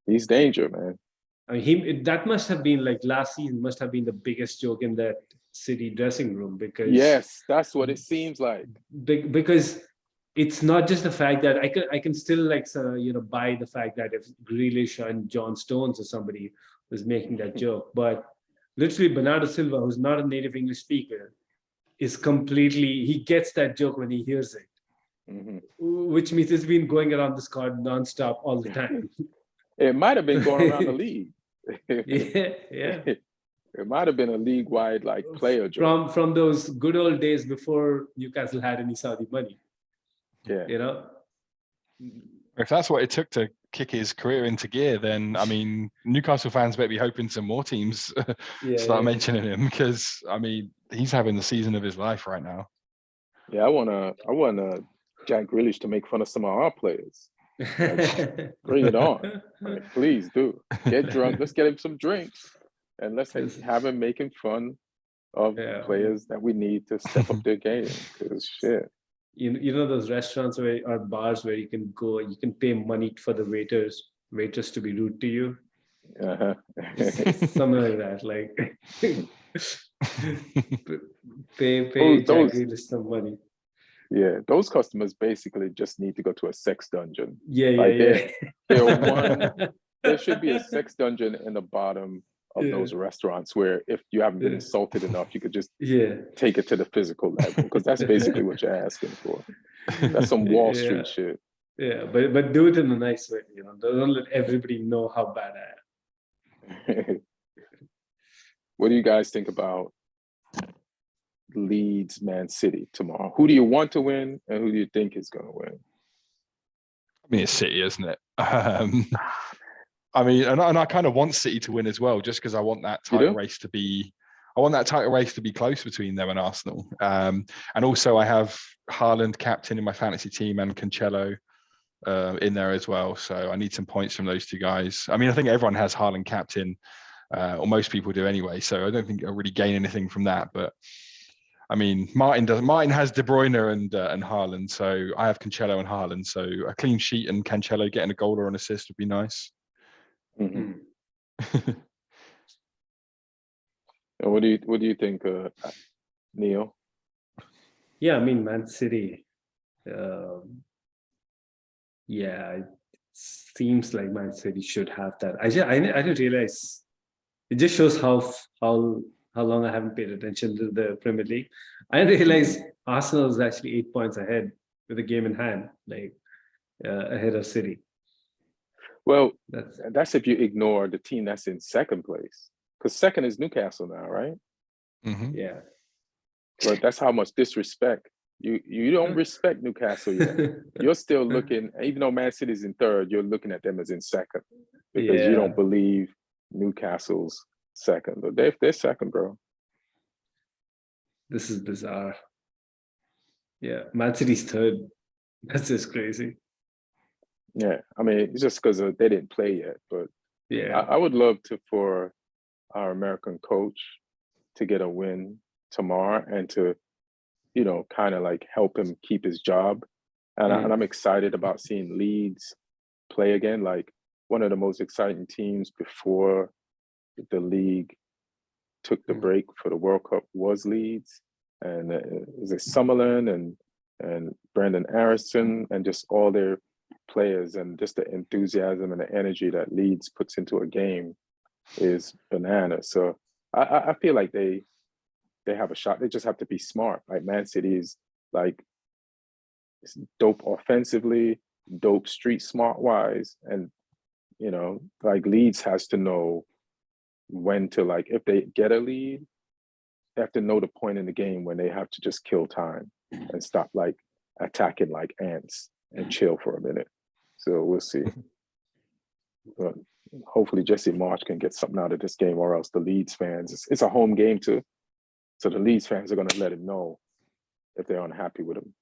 he's danger, man. I mean, that must have been like last season must have been the biggest joke in that City dressing room, because yes, that's what it seems like. Because it's not just the fact that I can still buy the fact that if Grealish and John Stones or somebody was making that joke, but literally Bernardo Silva, who's not a native English speaker, he gets that joke when he hears it, which means it's been going around the squad nonstop all the time. It might have been going around the league. yeah. It might have been a league-wide player joke. From those good old days before Newcastle had any Saudi money. Yeah. If that's what it took to kick his career into gear, then I mean, Newcastle fans better be hoping some more teams start mentioning him, because I mean, he's having the season of his life right now. Yeah, I want Jack Grealish to make fun of some of our players. Bring it on. Please do. Get drunk. Let's get him some drinks. And let's have him making fun of players that we need to step up their game. Because shit. You know those restaurants or bars where you can go, you can pay money for the waitress to be rude to you. Something like that. Like pay Jack Grealish some money. Yeah, those customers basically just need to go to a sex dungeon. Yeah. There should be a sex dungeon in the bottom of those restaurants where if you haven't been insulted enough, you could just take it to the physical level, because that's basically what you're asking for. That's some Wall Street shit. Yeah, but do it in a nice way. Don't let everybody know how bad I am. What do you guys think about Leeds Man City tomorrow? Who do you want to win, and who do you think is going to win? I mean, it's City, isn't it? I mean, and I kind of want City to win as well, just because I want that title race to be. I want that title race to be close between them and Arsenal. And also, I have Haaland captain in my fantasy team and Cancelo in there as well. So I need some points from those two guys. I mean, I think everyone has Haaland captain, or most people do anyway. So I don't think I'll really gain anything from that. But I mean, Martin has De Bruyne and Haaland. So I have Cancelo and Haaland. So a clean sheet and Cancelo getting a goal or an assist would be nice. What do you think, Neil? Yeah, I mean, Man City. It seems like Man City should have that. I didn't realize. It just shows how long I haven't paid attention to the Premier League. I didn't realize Arsenal is actually 8 points ahead with a game in hand, ahead of City. Well, that's if you ignore the team that's in second place, because second is Newcastle now, right? Yeah. But that's how much disrespect. You don't respect Newcastle yet. You're still looking, even though Man City's in third, you're looking at them as in second, because you don't believe Newcastle's second. But they're second, bro. This is bizarre. Yeah, Man City's third. That's just crazy. Yeah, I mean, it's just because they didn't play yet, but Yeah. I would love for our American coach to get a win tomorrow and to, kind of like help him keep his job. And I'm excited about seeing Leeds play again. Like one of the most exciting teams before the league took the break for the World Cup was Leeds, and is it Summerlin and Brendan Harrison and just all their players and just the enthusiasm and the energy that Leeds puts into a game is bananas. So I feel like they have a shot. They just have to be smart. Like Man City is like dope offensively, dope street smart wise, and like Leeds has to know when to, like, if they get a lead, they have to know the point in the game when they have to just kill time and stop like attacking like ants and chill for a minute. So we'll see. But hopefully Jesse Marsch can get something out of this game, or else the Leeds fans, it's a home game too. So the Leeds fans are going to let him know if they're unhappy with him.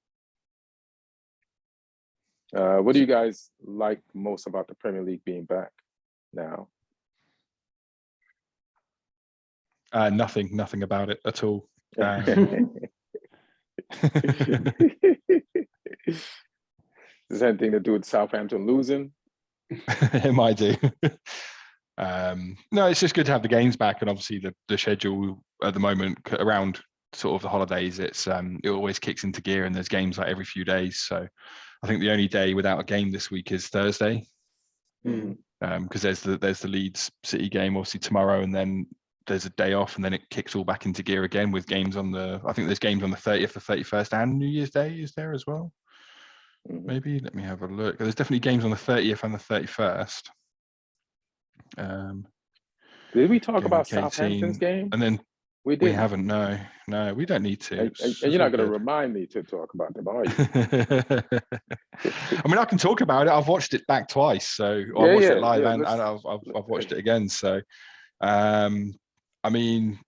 What do you guys like most about the Premier League being back now? Nothing about it at all. Does anything to do with Southampton losing? It might do. No, it's just good to have the games back, and obviously the schedule at the moment around sort of the holidays, it always kicks into gear, and there's games like every few days. So I think the only day without a game this week is Thursday, because there's the Leeds City game obviously tomorrow, and then there's a day off, and then it kicks all back into gear again with games I think there's games on the 30th, the 31st, and New Year's Day is there as well. Maybe let me have a look. There's definitely games on the 30th and the 31st. Did we talk about Southampton's game? And then we haven't. No, we don't need to. And you're not going to remind me to talk about them, are you? I mean, I can talk about it. I've watched it back twice, so I watched it live and I've watched it again. So, I mean,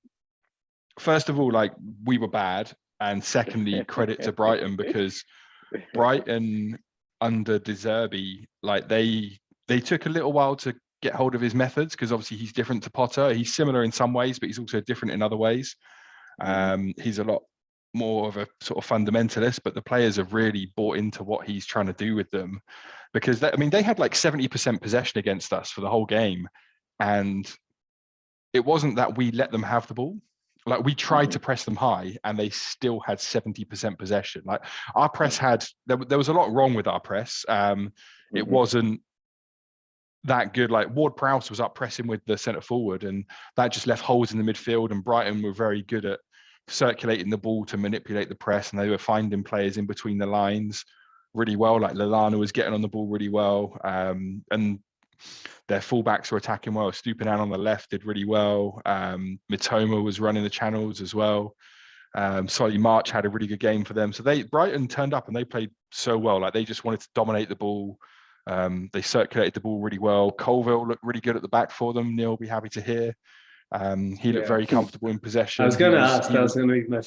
first of all, like, we were bad, and secondly, credit to Brighton, because Brighton under De Zerbi, like they took a little while to get hold of his methods, because obviously he's different to Potter. He's similar in some ways, but he's also different in other ways. He's a lot more of a sort of fundamentalist, but the players have really bought into what he's trying to do with them, because they had like 70% possession against us for the whole game, and it wasn't that we let them have the ball. Like, we tried to press them high, and they still had 70% possession. Like, our press there was a lot wrong with our press. It wasn't that good. Like, Ward-Prowse was up pressing with the centre forward, and that just left holes in the midfield, and Brighton were very good at circulating the ball to manipulate the press, and they were finding players in between the lines really well. Like, Lallana was getting on the ball really well, and their fullbacks were attacking well. Stupinan on the left did really well. Mitoma was running the channels as well. Solly March had a really good game for them. So Brighton turned up and they played so well. Like, they just wanted to dominate the ball. They circulated the ball really well. Colville looked really good at the back for them. Neil will be happy to hear. He looked very comfortable in possession. I was going to ask. That was going to be my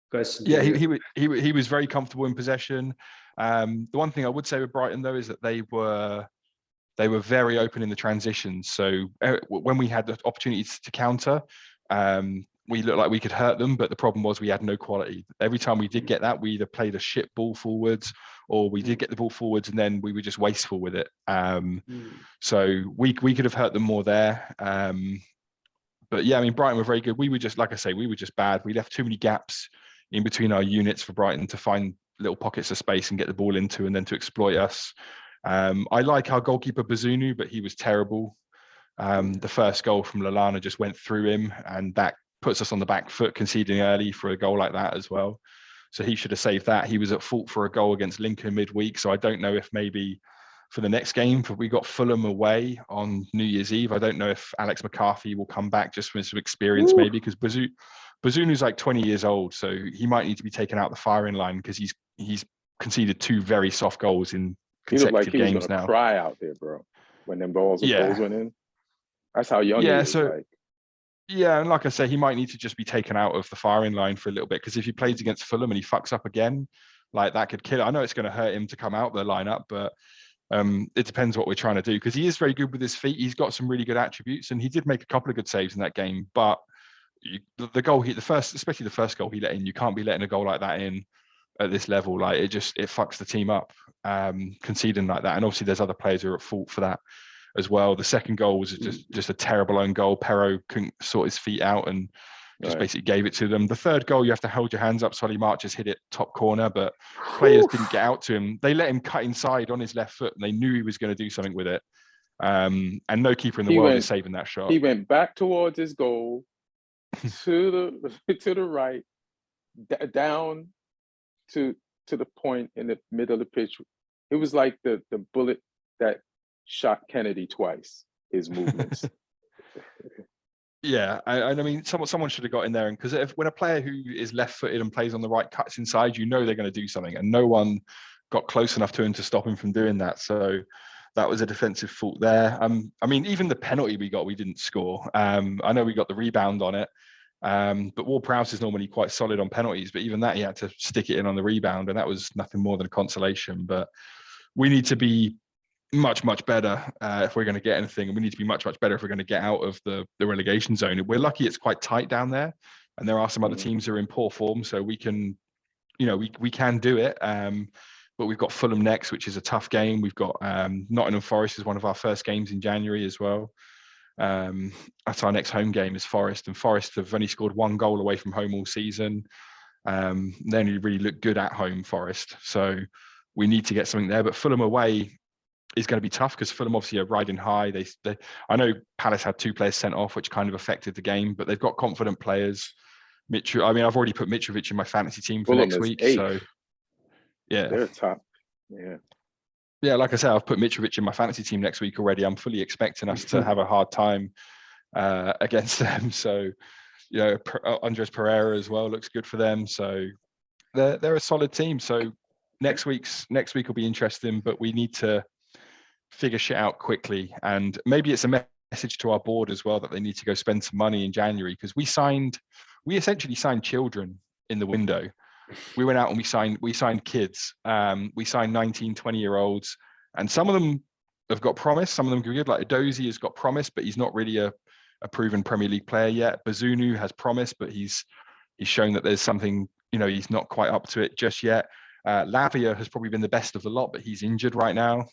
question. Yeah, he was very comfortable in possession. The one thing I would say with Brighton, though, is that they were very open in the transitions. So when we had the opportunities to counter, we looked like we could hurt them, but the problem was we had no quality. Every time we did get that, we either played a shit ball forwards, or we did get the ball forwards and then we were just wasteful with it. So we could have hurt them more there. But yeah, I mean, Brighton were very good. We were just, like I say, we were just bad. We left too many gaps in between our units for Brighton to find little pockets of space and get the ball into, and then to exploit us. I like our goalkeeper Bazunu, but he was terrible. The first goal from Lallana just went through him, and that puts us on the back foot, conceding early for a goal like that as well. So he should have saved that. He was at fault for a goal against Lincoln midweek. So I don't know if maybe for the next game, we got Fulham away on New Year's Eve, I don't know if Alex McCarthy will come back just with some experience, maybe, because Bazunu's like 20 years old, so he might need to be taken out the firing line, because he's conceded 2 very soft goals in consecutive games now. He was gonna cry out there, bro, when them goals went in. That's how young he is. Yeah, and like I say, he might need to just be taken out of the firing line for a little bit, because if he plays against Fulham and he fucks up again, like that could kill it. I know it's going to hurt him to come out the lineup, but it depends what we're trying to do, because he is very good with his feet. He's got some really good attributes, and he did make a couple of good saves in that game. But the goal especially the first goal he let in, you can't be letting a goal like that in at this level. Like it fucks the team up, conceding like that. And obviously there's other players who are at fault for that as well. The second goal was just a terrible own goal. Perro couldn't sort his feet out and just basically gave it to them. The third goal, you have to hold your hands up. Solly March just hit it top corner, but players didn't get out to him. They let him cut inside on his left foot, and they knew he was going to do something with it. And no keeper in the world is saving that shot. He went back towards his goal, to the right, down to the point in the middle of the pitch. It was like the bullet that shot Kennedy twice. His movements. Yeah, I mean, someone should have got in there, and because when a player who is left-footed and plays on the right cuts inside, you know they're going to do something, and no one got close enough to him to stop him from doing that. So that was a defensive fault there. I mean, even the penalty we got, we didn't score. I know we got the rebound on it, but Ward-Prowse is normally quite solid on penalties, but even that he had to stick it in on the rebound, and that was nothing more than a consolation. But we need to be much better if we're going to get anything, and we need to be much better if we're going to get out of the relegation zone. We're lucky it's quite tight down there, and there are some other teams who are in poor form, so we can, we can do it. But we've got Fulham next, which is a tough game. We've got Nottingham Forest is one of our first games in January as well. That's our next home game is Forest, and Forest have only scored 1 goal away from home all season. They only really look good at home, Forest, so we need to get something there. But Fulham away is going to be tough, because Fulham obviously are riding high. I know Palace had 2 players sent off, which kind of affected the game, but they've got confident players. I've already put Mitrovic in my fantasy team for next week. 8th. So yeah, they're top. Yeah, like I said, I've put Mitrovic in my fantasy team next week already. I'm fully expecting us to have a hard time against them. So, Andres Pereira as well looks good for them. So they're a solid team. So next week will be interesting, but we need to figure shit out quickly. And maybe it's a message to our board as well that they need to go spend some money in January, because we essentially signed children in the window. We went out and we signed kids. We signed 19, 20-year-olds, and some of them have got promise. Some of them are good. Like Edozie has got promise, but he's not really a proven Premier League player yet. Bazunu has promise, but he's shown that there's something, he's not quite up to it just yet. Lavia has probably been the best of the lot, but he's injured right now.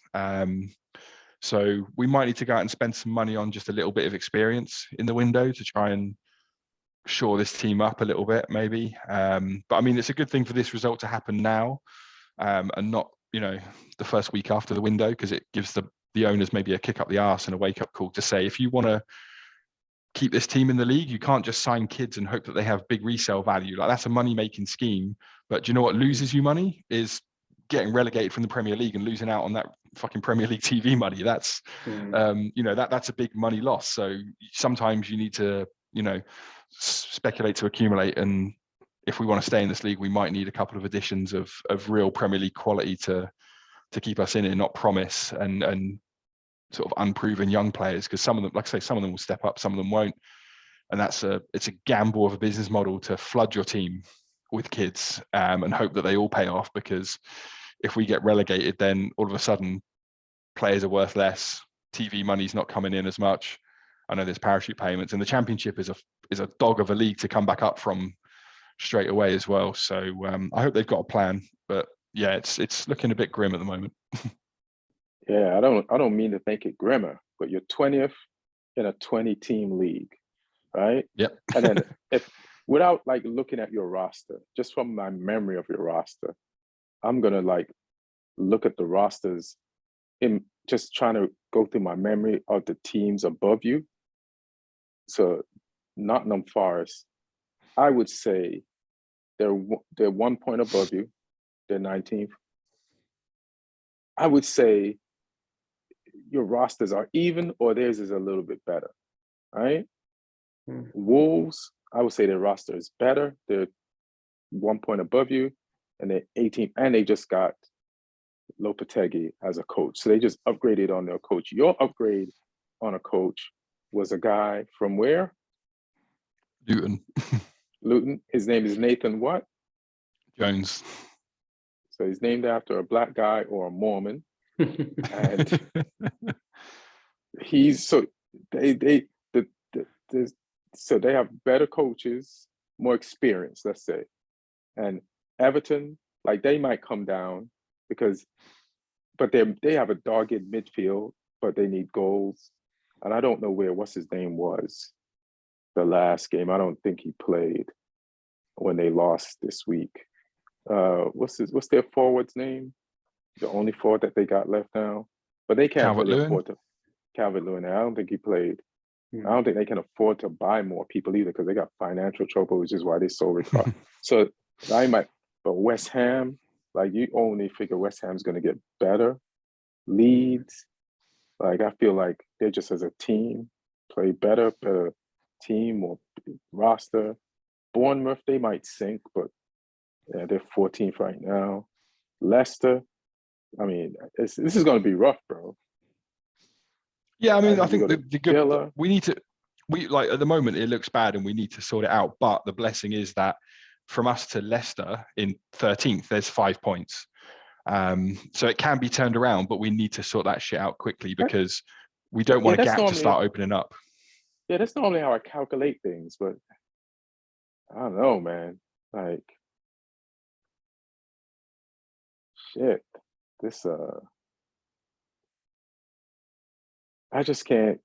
So we might need to go out and spend some money on just a little bit of experience in the window to try and shore this team up a little bit, maybe. But I mean, it's a good thing for this result to happen now, and not, the first week after the window, because it gives the owners maybe a kick up the arse and a wake up call to say, if you want to keep this team in the league, you can't just sign kids and hope that they have big resale value. Like, that's a money making scheme. But do you know what loses you money is getting relegated from the Premier League and losing out on that fucking Premier League TV money. That's, that's a big money loss. So sometimes you need to, speculate to accumulate. And if we want to stay in this league, we might need a couple of additions of real Premier League quality to keep us in it, not promise and sort of unproven young players. Because some of them, like I say, some of them will step up, some of them won't. And it's a gamble of a business model to flood your team with kids and hope that they all pay off. Because if we get relegated, then all of a sudden players are worth less. TV money's not coming in as much. I know there's parachute payments, and the Championship is a dog of a league to come back up from straight away as well. So I hope they've got a plan. But yeah, it's looking a bit grim at the moment. Yeah, I don't mean to make it grimmer, but you're 20th in a 20-team league, right? Yep. And then without like looking at your roster, just from my memory of your roster, I'm gonna like look at the rosters in just trying to go through my memory of the teams above you. So Nottingham Forest, I would say they're 1 point above you. They're 19th. I would say your rosters are even, or theirs is a little bit better, right? Wolves, I would say their roster is better. They're 1 point above you, and they're 18th, and they just got Lopetegui as a coach. So they just upgraded on their coach. Your upgrade on a coach was a guy from where? Luton. Luton. His name is Nathan what? Jones. So he's named after a black guy or a Mormon. And he's so so they have better coaches, more experience, let's say. And Everton, like they might come down but they have a dogged midfield, but they need goals. And I don't know what's his name was the last game. I don't think he played when they lost this week. What's their forward's name? The only forward that they got left now. But they can't really afford to. Calvert-Lewin. I don't think he played. I don't think they can afford to buy more people either because they got financial trouble, which is why they sold it. So but West Ham, like you only figure West Ham's going to get better. Leeds, like I feel like they're just as a team play better team or roster. Bournemouth, they might sink, but yeah, they're 14th right now. Leicester, I mean, this is going to be rough, bro. Yeah, I mean, I think we like at the moment it looks bad and we need to sort it out. But the blessing is that from us to Leicester in 13th, there's 5 points. So it can be turned around, but we need to sort that shit out quickly because we don't want a gap to start opening up. Yeah, that's normally how I calculate things, but I don't know, man. Like, shit, this I just can't.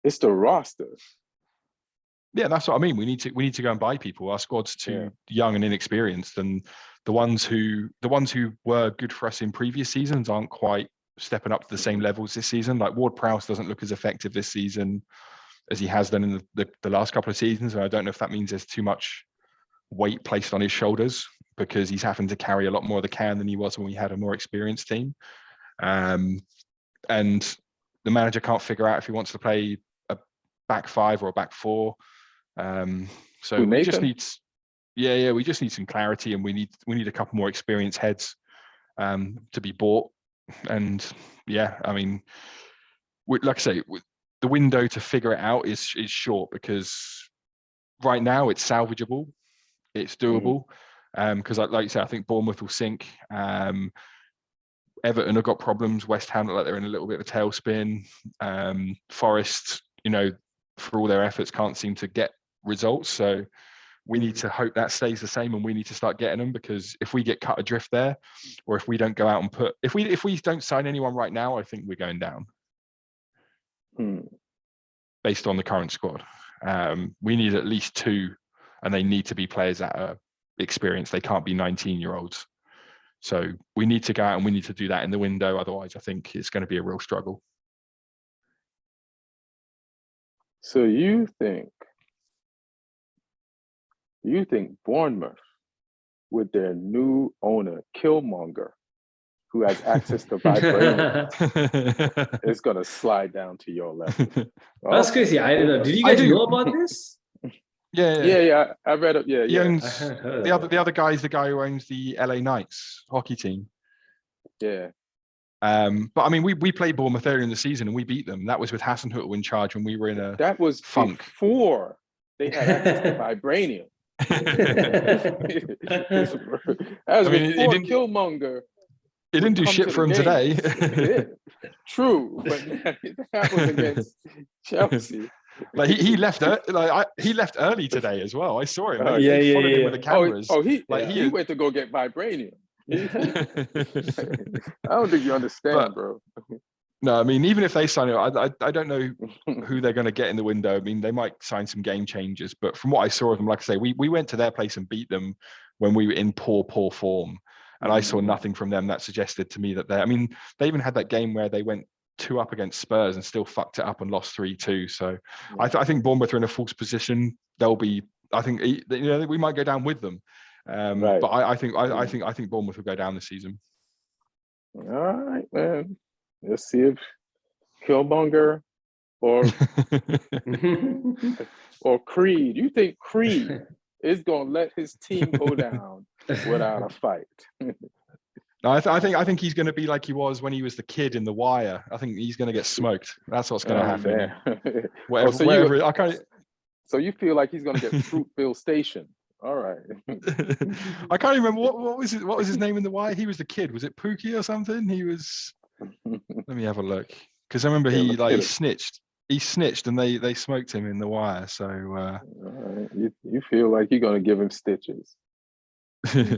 It's the roster. Yeah, that's what I mean. We need to go and buy people. Our squad's too young and inexperienced, and the ones who were good for us in previous seasons aren't quite stepping up to the same levels this season. Like Ward-Prowse doesn't look as effective this season as he has done in the last couple of seasons. And I don't know if that means there's too much weight placed on his shoulders because he's having to carry a lot more of the can than he was when we had a more experienced team. And the manager can't figure out if he wants to play a back five or a back four. So we just need, we just need some clarity, and we need a couple more experienced heads to be bought. And yeah, I mean, like I say, the window to figure it out is short because right now it's salvageable, it's doable. Because like you said, I think Bournemouth will sink. Everton have got problems. West Ham look like they're in a little bit of a tailspin. Forest, for all their efforts, can't seem to get results. So we need to hope that stays the same, and we need to start getting them, because if we get cut adrift there, or if we don't go out and if we don't sign anyone right now, I think we're going down. Based on the current squad. We need at least two, and they need to be players that are experienced. They can't be 19-year-olds. So we need to go out and we need to do that in the window. Otherwise, I think it's going to be a real struggle. So you think Bournemouth, with their new owner, Killmonger, who has access to vibranium, is going to slide down to your level? That's crazy. I don't know. Did you guys know about this? Yeah. I read it. Yeah. He owns the other guy is the guy who owns the LA Knights hockey team. Yeah. But I mean, we played Bournemouth earlier in the season and we beat them. That was with Hasenhüttl in charge when we were in a that was funk. Before they had access to vibranium. That was before Killmonger. It didn't do shit for him today. True, but that was against Chelsea. Like he left he left early today as well. I saw him. They followed him with the cameras. He went to go get vibranium. I don't think you understand, bro. No, I mean, even if they sign it, I don't know who they're going to get in the window. I mean, they might sign some game changers, but from what I saw of them, like I say, we went to their place and beat them when we were in poor form. And I saw nothing from them that suggested to me that they even had that game where they went 2-up against Spurs and still fucked it up and lost 3-2. So I think Bournemouth are in a false position. I think we might go down with them. Right. But I think Bournemouth will go down this season. All right, man. Let's see if Killmonger or Creed. You think Creed is gonna let his team go down without a fight? No, I think he's going to be like he was when he was the kid in The Wire. I think he's going to get smoked. That's what's going to happen. Man. Whatever. So you feel like he's going to get Fruitville Station. All right. I can't remember what was his name in the Y. He was the kid. Was it Pookie or something? He was. Let me have a look, because I remember he snitched. He snitched, and they smoked him in the Wire. So you feel like you're going to give him stitches. Let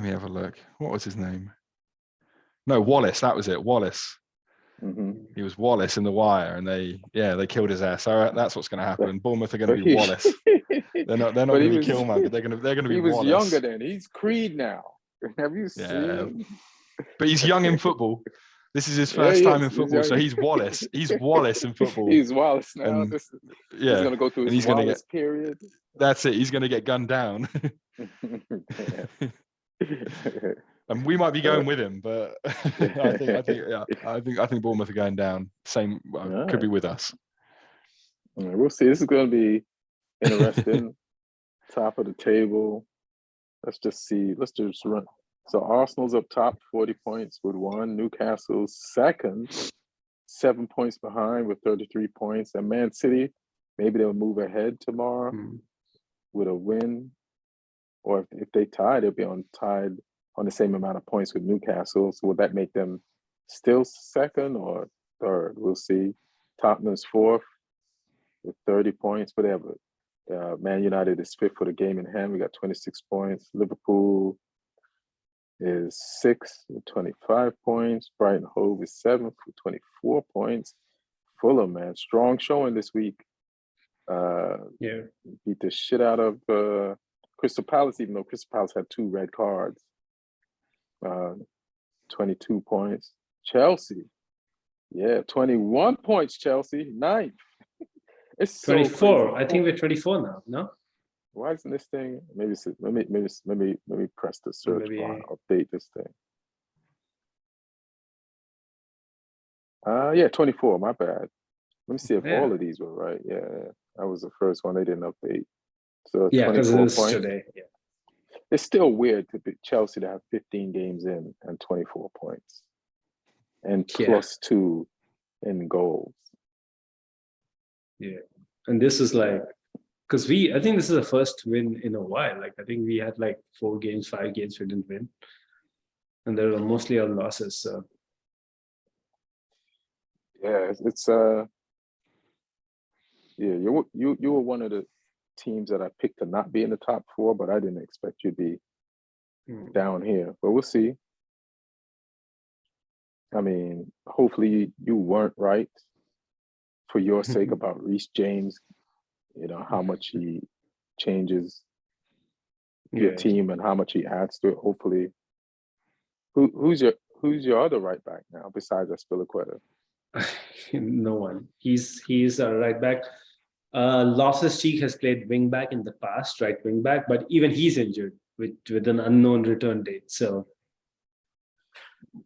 me have a look. What was his name? No, Wallace. That was it. Wallace. Mm-hmm. He was Wallace in the Wire, and they killed his ass. So that's what's going to happen. Bournemouth are going to be Wallace. They're not going to be Killmonger. They're going to be Wallace. He was younger then. He's Creed now. Have you seen? But he's young in football. This is his first time in football, so he's Wallace. He's Wallace in football. He's Wallace now. And, he's going to go through his Wallace period. That's it. He's going to get gunned down. And we might be going with him, but I think Bournemouth are going down. Same could be with us. We'll see. This is going to be interesting. Top of the table. Let's just see. Let's just run. So Arsenal's up top, 40 points with 1. Newcastle's second, 7 points behind with 33 points. And Man City, maybe they'll move ahead tomorrow with a win. Or if they tie, they'll be tied on the same amount of points with Newcastle. So would that make them still second or third? We'll see. Tottenham's fourth with 30 points, whatever. Man United is fifth for the game in hand. We got 26 points. Liverpool is sixth with 25 points. Brighton Hove is seventh with 24 points. Fulham, man, strong showing this week. Beat the shit out of Crystal Palace, even though Crystal Palace had 2 red cards. 22 points. Chelsea, 21 points. Chelsea, 9th. It's 24. So I think we're 24 now. No. Why isn't this thing? Maybe let me press the search bar. Update this thing. 24. My bad. Let me see if all of these were right. Yeah, that was the first one they didn't update. So 24 points today. Yeah. It's still weird to be Chelsea to have 15 games in and 24 points and plus 2 in goals. Yeah, and this is like, because I think this is the first win in a while. Like I think we had like 4 games, 5 games we didn't win, and there were mostly all losses. So it's you were one of the teams that I picked to not be in the top 4, but I didn't expect you to be down here. But we'll see. I mean, hopefully you weren't right for your sake about Reece James. You know how much he changes your team and how much he adds to it. Hopefully, who's your other right back now besides Aspilicueta? No one. He's a right back. Loftus-Cheek has played wing back in the past, right wing back, but even he's injured with an unknown return date. So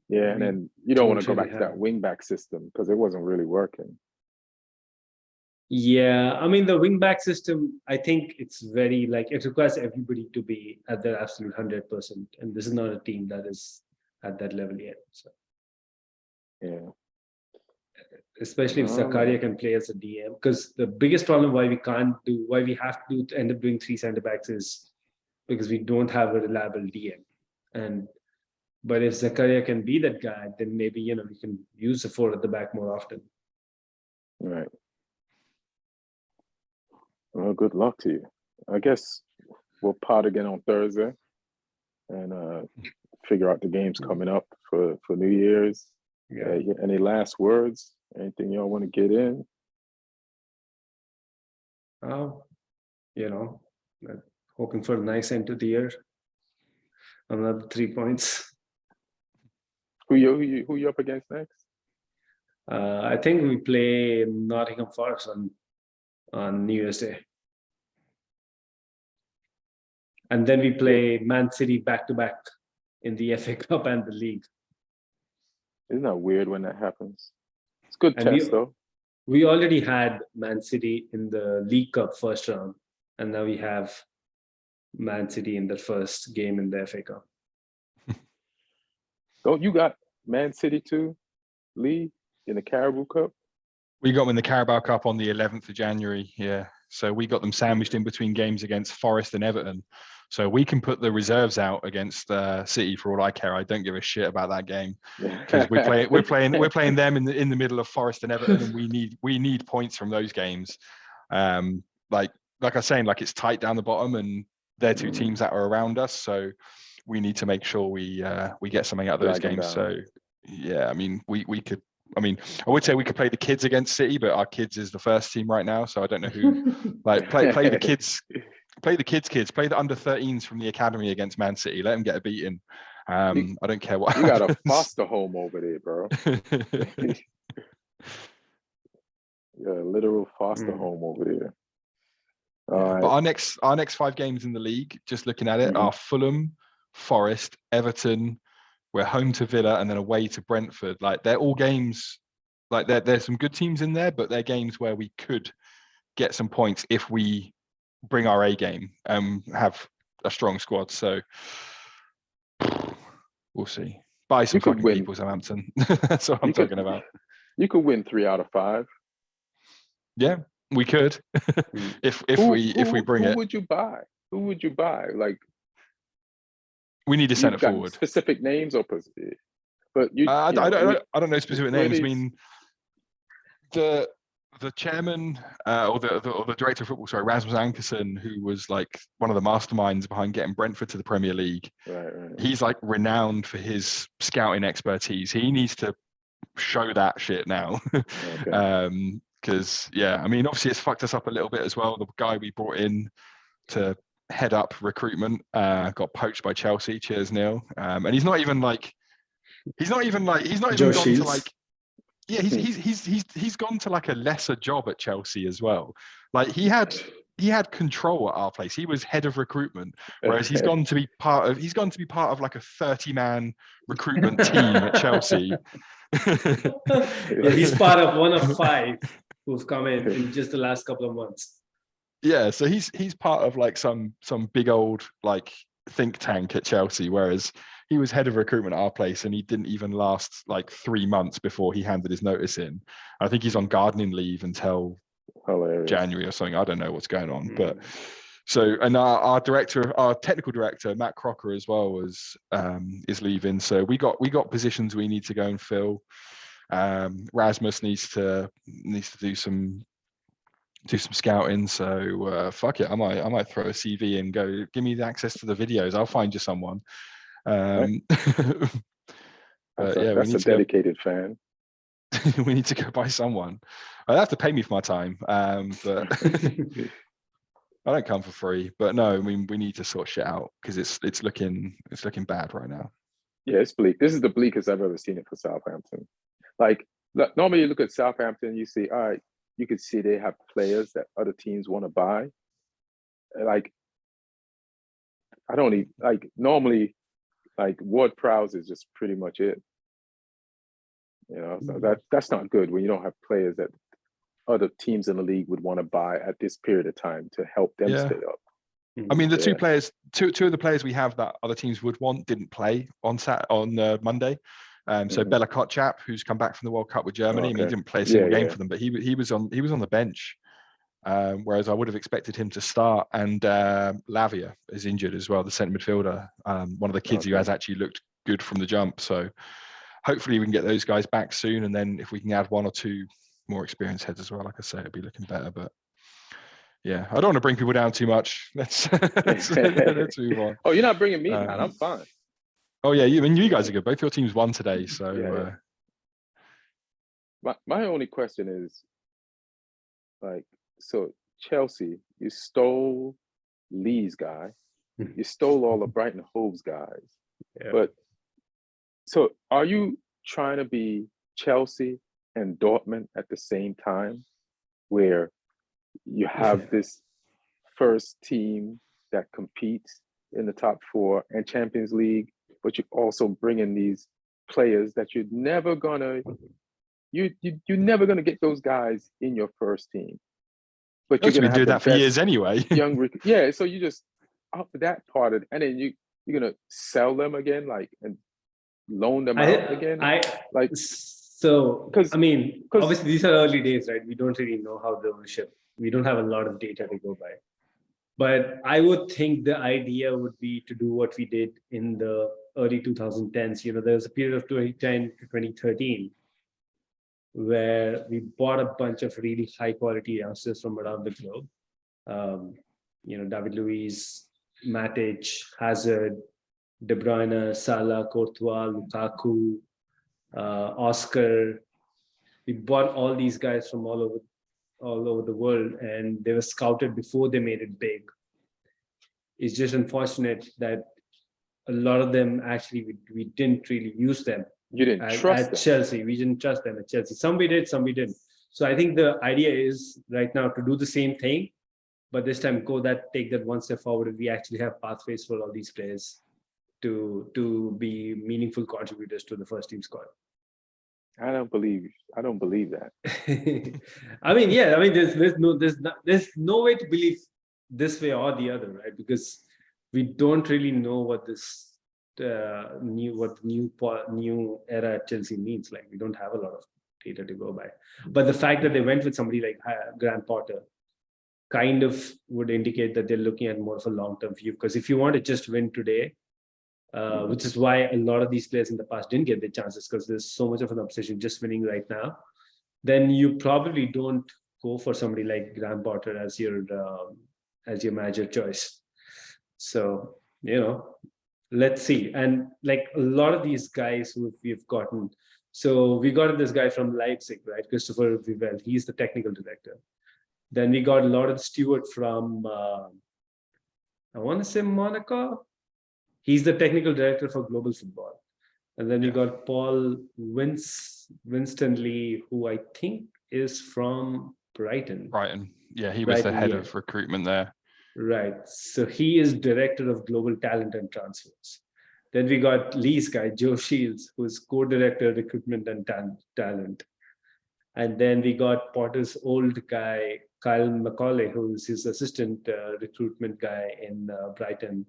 and then you don't want to go back to that wing back system because it wasn't really working. Yeah, I mean the wing back system, I think it's very it requires everybody to be at their absolute 100%, and this is not a team that is at that level yet. So especially if Zakaria can play as a DM, because the biggest problem why we have to end up doing 3 center backs is because we don't have a reliable DM. But if Zakaria can be that guy, then maybe we can use the 4 at the back more often. Right. Well, good luck to you. I guess we'll pod again on Thursday and figure out the games coming up for New Year's. Any last words? Anything y'all want to get in? Hoping for a nice end to the year. Another 3 points. Who you up against next? I think we play Nottingham Forest on New Year's Day. And then we play Man City back-to-back in the FA Cup and the league. Isn't that weird when that happens? It's good test, though. We already had Man City in the League Cup first round, and now we have Man City in the first game in the FA Cup. Don't you got Man City too, Lee, in the Carabao Cup? We got them in the Carabao Cup on the 11th of January. Yeah. So we got them sandwiched in between games against Forest and Everton. So we can put the reserves out against City for all I care. I don't give a shit about that game because we're playing them in the middle of Forest and Everton, and we need points from those games. Like I was saying, like it's tight down the bottom, and they're two teams that are around us. So we need to make sure we get something out of those games. So yeah, I mean we could. I mean, I would say we could play the kids against City, but our kids is the first team right now, so I don't know who. Like play the kids. Play the kids, play the under-13s from the academy against Man City. Let them get a beating. I don't care what. You got a foster home over there, bro. Yeah, literal foster home over there. But our next 5 games in the league, just looking at it, are Fulham, Forest, Everton. We're home to Villa and then away to Brentford. Like they're all games. Like there's some good teams in there, but they're games where we could get some points if we bring our A game and have a strong squad. So we'll see. Buy some fucking people, Southampton. That's what I'm talking about. You could win 3 out of 5. Yeah, we could. if we bring it. Who would you buy? Who would you buy? Like we need a centre forward. Specific names or but you I don't know specific names. I mean the chairman or the director of football, sorry, Rasmus Ankerson, who was like one of the masterminds behind getting Brentford to the Premier League. Right. He's like renowned for his scouting expertise. He needs to show that shit now. Okay. Because I mean, obviously it's fucked us up a little bit as well. The guy we brought in to head up recruitment got poached by Chelsea. Cheers, Neil. And he's not even gone to like. Yeah, he's gone to like a lesser job at Chelsea as well. Like he had control at our place. He was head of recruitment, whereas he's gone to be part of like a 30-man recruitment team at Chelsea. Yeah, he's part of one of 5 who've come in just the last couple of months. Yeah, so he's part of like some big old like think tank at Chelsea, whereas he was head of recruitment at our place and he didn't even last like 3 months before he handed his notice in. I think he's on gardening leave until January or something. I don't know what's going on. But so, and our technical director, Matt Crocker as well is leaving. So we got positions we need to go and fill. Rasmus needs to do some scouting. So fuck it. I might throw a CV and go, give me the access to the videos. I'll find you someone. That's a dedicated fan. We need to go buy someone. They have to pay me for my time, but I don't come for free. But no, I mean we need to sort shit out because it's looking bad right now. Yeah, it's bleak. This is the bleakest I've ever seen it for Southampton. Like normally you look at Southampton, you see, all right, you could see they have players that other teams want to buy. Like I don't even like normally. Like Ward-Prowse is just pretty much it, so that's not good when you don't have players that other teams in the league would want to buy at this period of time to help them stay up. I mean, the two of the players we have that other teams would want didn't play on Monday. So Bella Kotchap, who's come back from the World Cup with Germany, I mean, he didn't play a single game for them, but he was on the bench. Whereas I would have expected him to start, and Lavia is injured as well, the centre midfielder, one of the kids who has actually looked good from the jump. So hopefully we can get those guys back soon, and then if we can add 1 or 2 more experienced heads as well, like I say, it'll be looking better. But yeah, I don't want to bring people down too much. Let's move on. Oh, you're not bringing me down. I'm fine. Oh yeah, you guys are good. Both your teams won today, so. My only question is, like, so Chelsea, you stole Lee's guy, you stole all the Brighton Hove's guys, but so are you trying to be Chelsea and Dortmund at the same time, where you have this first team that competes in the top 4 and Champions League, but you also bring in these players that you're never gonna get those guys in your first team. But you're going to do that for years anyway. So you just up that part of, and then you're going to sell them again, like, and loan them out again. So, 'Cause- I mean, 'cause- obviously these are early days, right? We don't really know how the ownership, we don't have a lot of data to go by. But I would think the idea would be to do what we did in the early 2010s. You know, there was a period of 2010 to 2013 where we bought a bunch of really high quality youngsters from around the globe. You know, David Luiz, Matic, Hazard, De Bruyne, Salah, Courtois, Lukaku, Oscar. We bought all these guys from all over the world, and they were scouted before they made it big. It's just unfortunate that a lot of them actually we didn't really use them. You didn't trust at them. Chelsea. We didn't trust them at Chelsea. Some we did, some we didn't. So I think the idea is right now to do the same thing, but this time take that one step forward. And we actually have pathways for all these players to be meaningful contributors to the first team squad. I don't believe that. I mean, yeah. I mean, there's no way to believe this way or the other, right? Because we don't really know what this new era at Chelsea means. Like, we don't have a lot of data to go by. But the fact that they went with somebody like Graham Potter kind of would indicate that they're looking at more of a long-term view. Because if you want to just win today, which is why a lot of these players in the past didn't get their chances, because there's so much of an obsession just winning right now, then you probably don't go for somebody like Graham Potter as your manager choice. So, you know, let's see. And like a lot of these guys who we've gotten, so we got this guy from Leipzig, right? Christopher Vivell, he's the technical director. Then we got Lawrence Stewart from, I want to say Monaco. He's the technical director for global football. And then we got Paul Winstanley, who I think is from Brighton. Brighton. Yeah, he was the head yeah. of recruitment there. Right. So he is director of global talent and transfers. Then we got Lee's guy, Joe Shields, who's co-director recruitment and talent. And then we got Potter's old guy, Kyle Macaulay, who's his assistant recruitment guy in Brighton.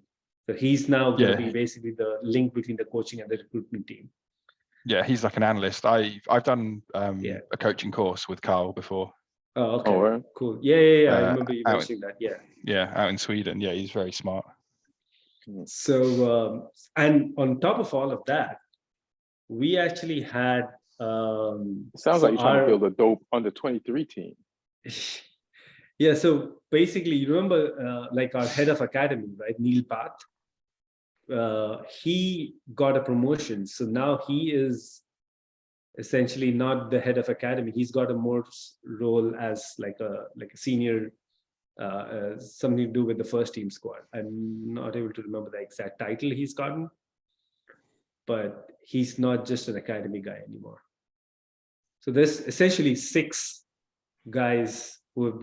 So he's now going to be basically the link between the coaching and the recruitment team. Yeah, he's like an analyst. I've done a coaching course with Carl before. Oh, okay. right. Cool. Yeah. I remember you mentioning that. Yeah. Yeah, out in Sweden. Yeah, he's very smart. So, and on top of all of that, we actually had. It sounds like you're trying to build a dope under 23 team. Yeah. So basically, you remember, like our head of academy, right, Neil Path. He got a promotion, so now he is essentially not the head of academy. He's got a more role as like a senior, something to do with the first team squad. I'm not able to remember the exact title he's gotten, but he's not just an academy guy anymore. So there's essentially 6 guys that's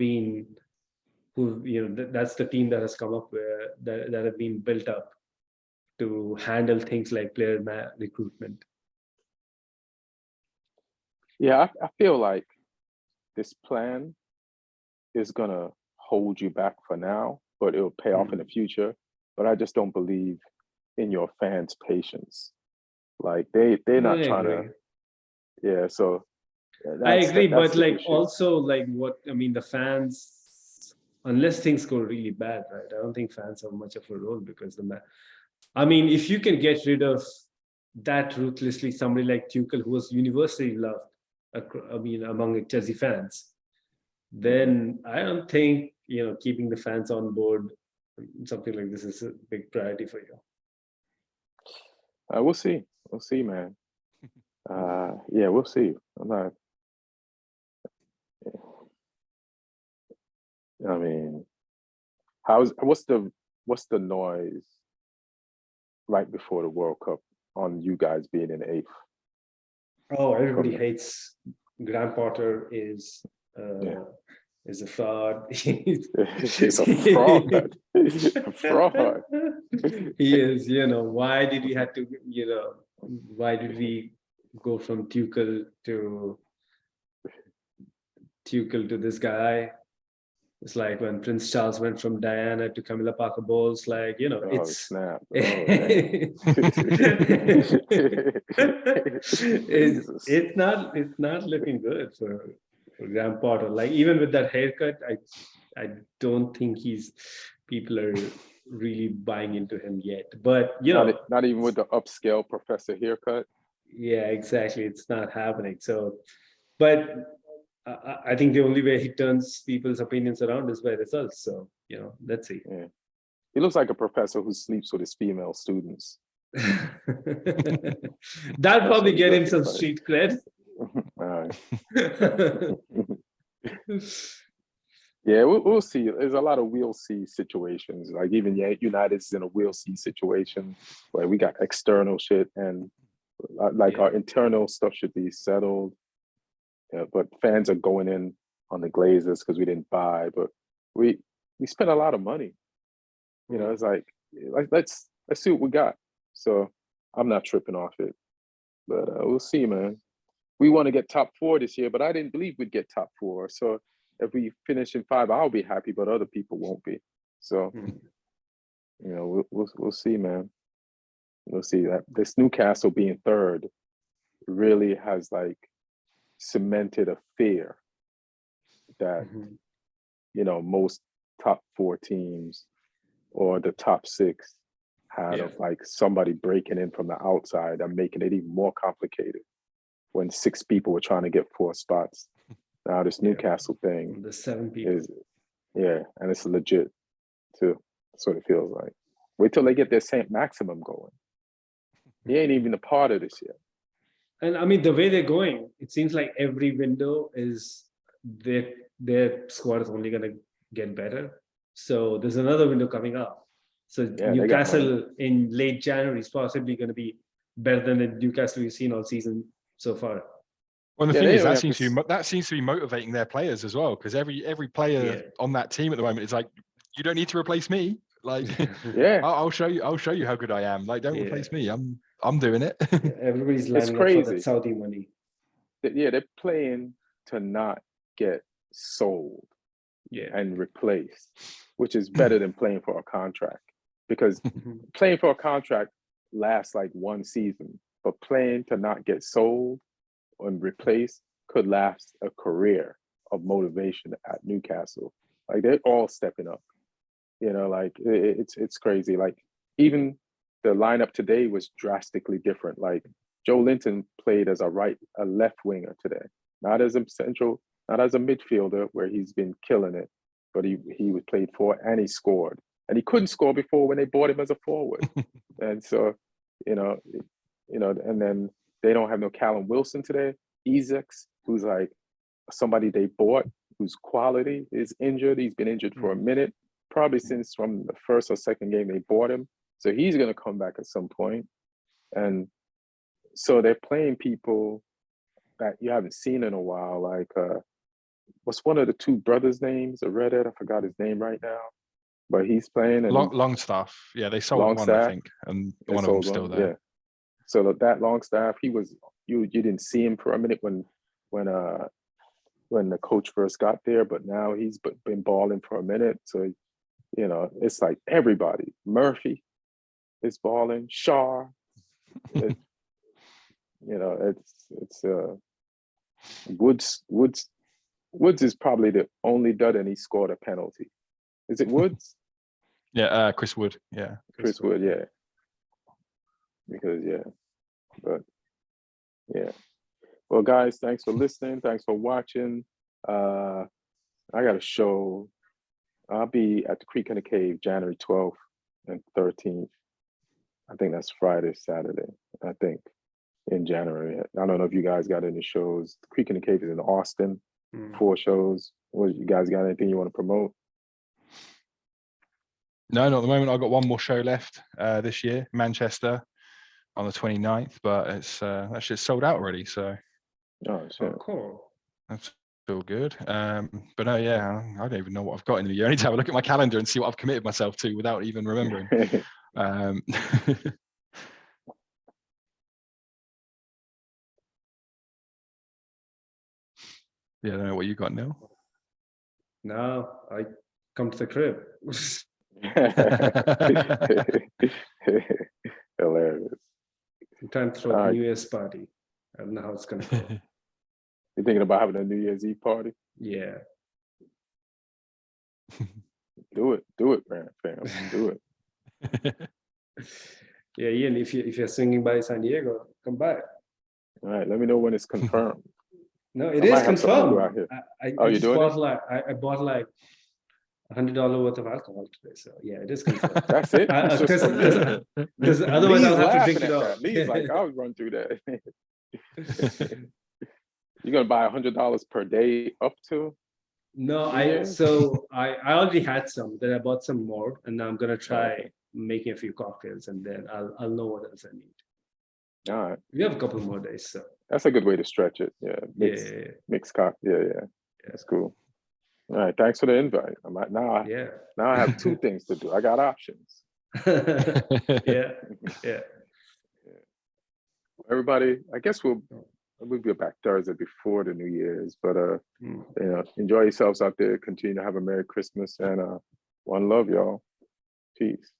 the team that has come up that have been built up to handle things like player recruitment. Yeah, I feel like this plan is gonna hold you back for now, but it'll pay off in the future. But I just don't believe in your fans' patience. Like they're not trying to. Yeah, so I agree, but like issue. Also like what I mean, the fans, unless things go really bad, right? I don't think fans have much of a role because I mean, if you can get rid of that ruthlessly, somebody like Tuchel, who was universally loved, I mean, among Chelsea fans, then I don't think keeping the fans on board, something like this is a big priority for you. We'll see. We'll see, man. Yeah, we'll see. I'm not. I mean, what's the noise right before the World Cup on you guys being in 8th? Oh, everybody hates Graham Potter is a fraud. He's a fraud. He's a fraud. He is. Why did we go from Tuchel to this guy? It's like when Prince Charles went from Diana to Camilla Parker Bowles, like, you know, Oh it's snap! Oh damn! Jesus. it's not looking good for Graham Potter. Like even with that haircut, I don't think people are really buying into him yet. But you Not know, not even with the upscale professor haircut. yeah, exactly. It's not happening. So, but I think the only way he turns people's opinions around is by results. So, you know, let's see. Yeah. He looks like a professor who sleeps with his female students. That'll That's probably what he get him looks some like. street cred. All right. Yeah, we'll see. There's a lot of we'll see situations. Like even United's in a we'll see situation where we got external shit and like Yeah. our internal stuff should be settled. Yeah, but fans are going in on the Glazers because we didn't buy, but we spent a lot of money. You know, it's like let's see what we got. So I'm not tripping off it, but we'll see, man. We want to get top 4 this year, but I didn't believe we'd get top 4. So if we finish in 5, I'll be happy, but other people won't be. So you know, we'll see, man. We'll see that this Newcastle being third really has like cemented a fear that you know most top 4 teams or the top 6 had of like somebody breaking in from the outside and making it even more complicated when 6 people were trying to get 4 spots. Now this Newcastle thing The 7 people. is and it's legit too. That's what it feels like. Wait till they get their Saint Maximum going. He ain't even a part of this yet. And I mean, the way they're going, it seems like every window is their squad is only going to get better. So there's another window coming up. So Newcastle in late January is possibly going to be better than the Newcastle we've seen all season so far. Well, the thing is that seems to be motivating their players as well, because every player on that team at the moment is like, you don't need to replace me. Like, I'll show you how good I am. Like, don't replace me. I'm doing it. Everybody's lining up for that Saudi money. They're playing to not get sold and replaced, which is better than playing for a contract, because playing for a contract lasts like 1 season, but playing to not get sold and replaced could last a career of motivation at Newcastle. Like they're all stepping up. You know, like it's crazy. Like even the lineup today was drastically different. Like Joe Linton played as a left winger today, not as a central, not as a midfielder where he's been killing it, but he played 4 and he scored. And he couldn't score before when they bought him as a forward. And so, you know, and then they don't have no Callum Wilson today. Isaacs, who's like somebody they bought, whose quality is injured. He's been injured for a minute, probably since from the first or second game they bought him. So he's going to come back at some point. And so they're playing people that you haven't seen in a while. Like, what's one of the 2 brothers' names? A redhead, I forgot his name right now. But he's playing. And Longstaff. Yeah, they sold one, I think. And one of them's still there. Yeah. So that Longstaff, he was, you didn't see him for a minute when the coach first got there, but now he's been balling for a minute. So, you know, it's like everybody. Murphy is balling. Shaw. You know, it's Woods is probably the only dud, and he scored a penalty. Is it Woods? Yeah, Chris Wood. Yeah. Chris Wood, yeah. Because but yeah. Well, guys, thanks for listening. Thanks for watching. I got a show. I'll be at the Creek in the Cave January 12th and 13th. I think that's Friday, Saturday, I think, in January. I don't know if you guys got any shows. The Creek in the Cave is in Austin, 4 shows. What, you guys got anything you want to promote? No, not at the moment. I've got one more show left this year, Manchester, on the 29th, but it's that shit's sold out already. So, cool. That's still good. But no, yeah, I don't even know what I've got in the year. I need to have a look at my calendar and see what I've committed myself to without even remembering. Yeah, I don't know what you got, Neil. No, I come to the crib. Hilarious. I'm trying to throw a New Year's party. I don't know how it's gonna go. You're thinking about having a New Year's Eve party? Yeah. Do it, Rant fam. Do it. Yeah, Ian, if you're swinging by San Diego, come by. All right, let me know when it's confirmed. No, it I is might have something to do confirmed. out here. I you're just doing bought it? I bought like $100 worth of alcohol today. So yeah, it is confirmed. That's it? It's just for me? Because otherwise Lee's I'll have to drink laughing it at all. that. Lee's like, I'll run through that. You're gonna buy $100 per day up to? No, New Year's? I already had some. Then I bought some more, and now I'm gonna try Okay. making a few cocktails, and then I'll know what else I need. All right. We have a couple more days, so That's a good way to stretch it. Yeah. Mix cock. Yeah. That's cool. All right. Thanks for the invite. yeah. Now I have two things to do. I got options. Yeah. Everybody, I guess we'll be back Thursday before the New Year's, but Mm. enjoy yourselves out there. Continue to have a Merry Christmas and one love, y'all. Peace.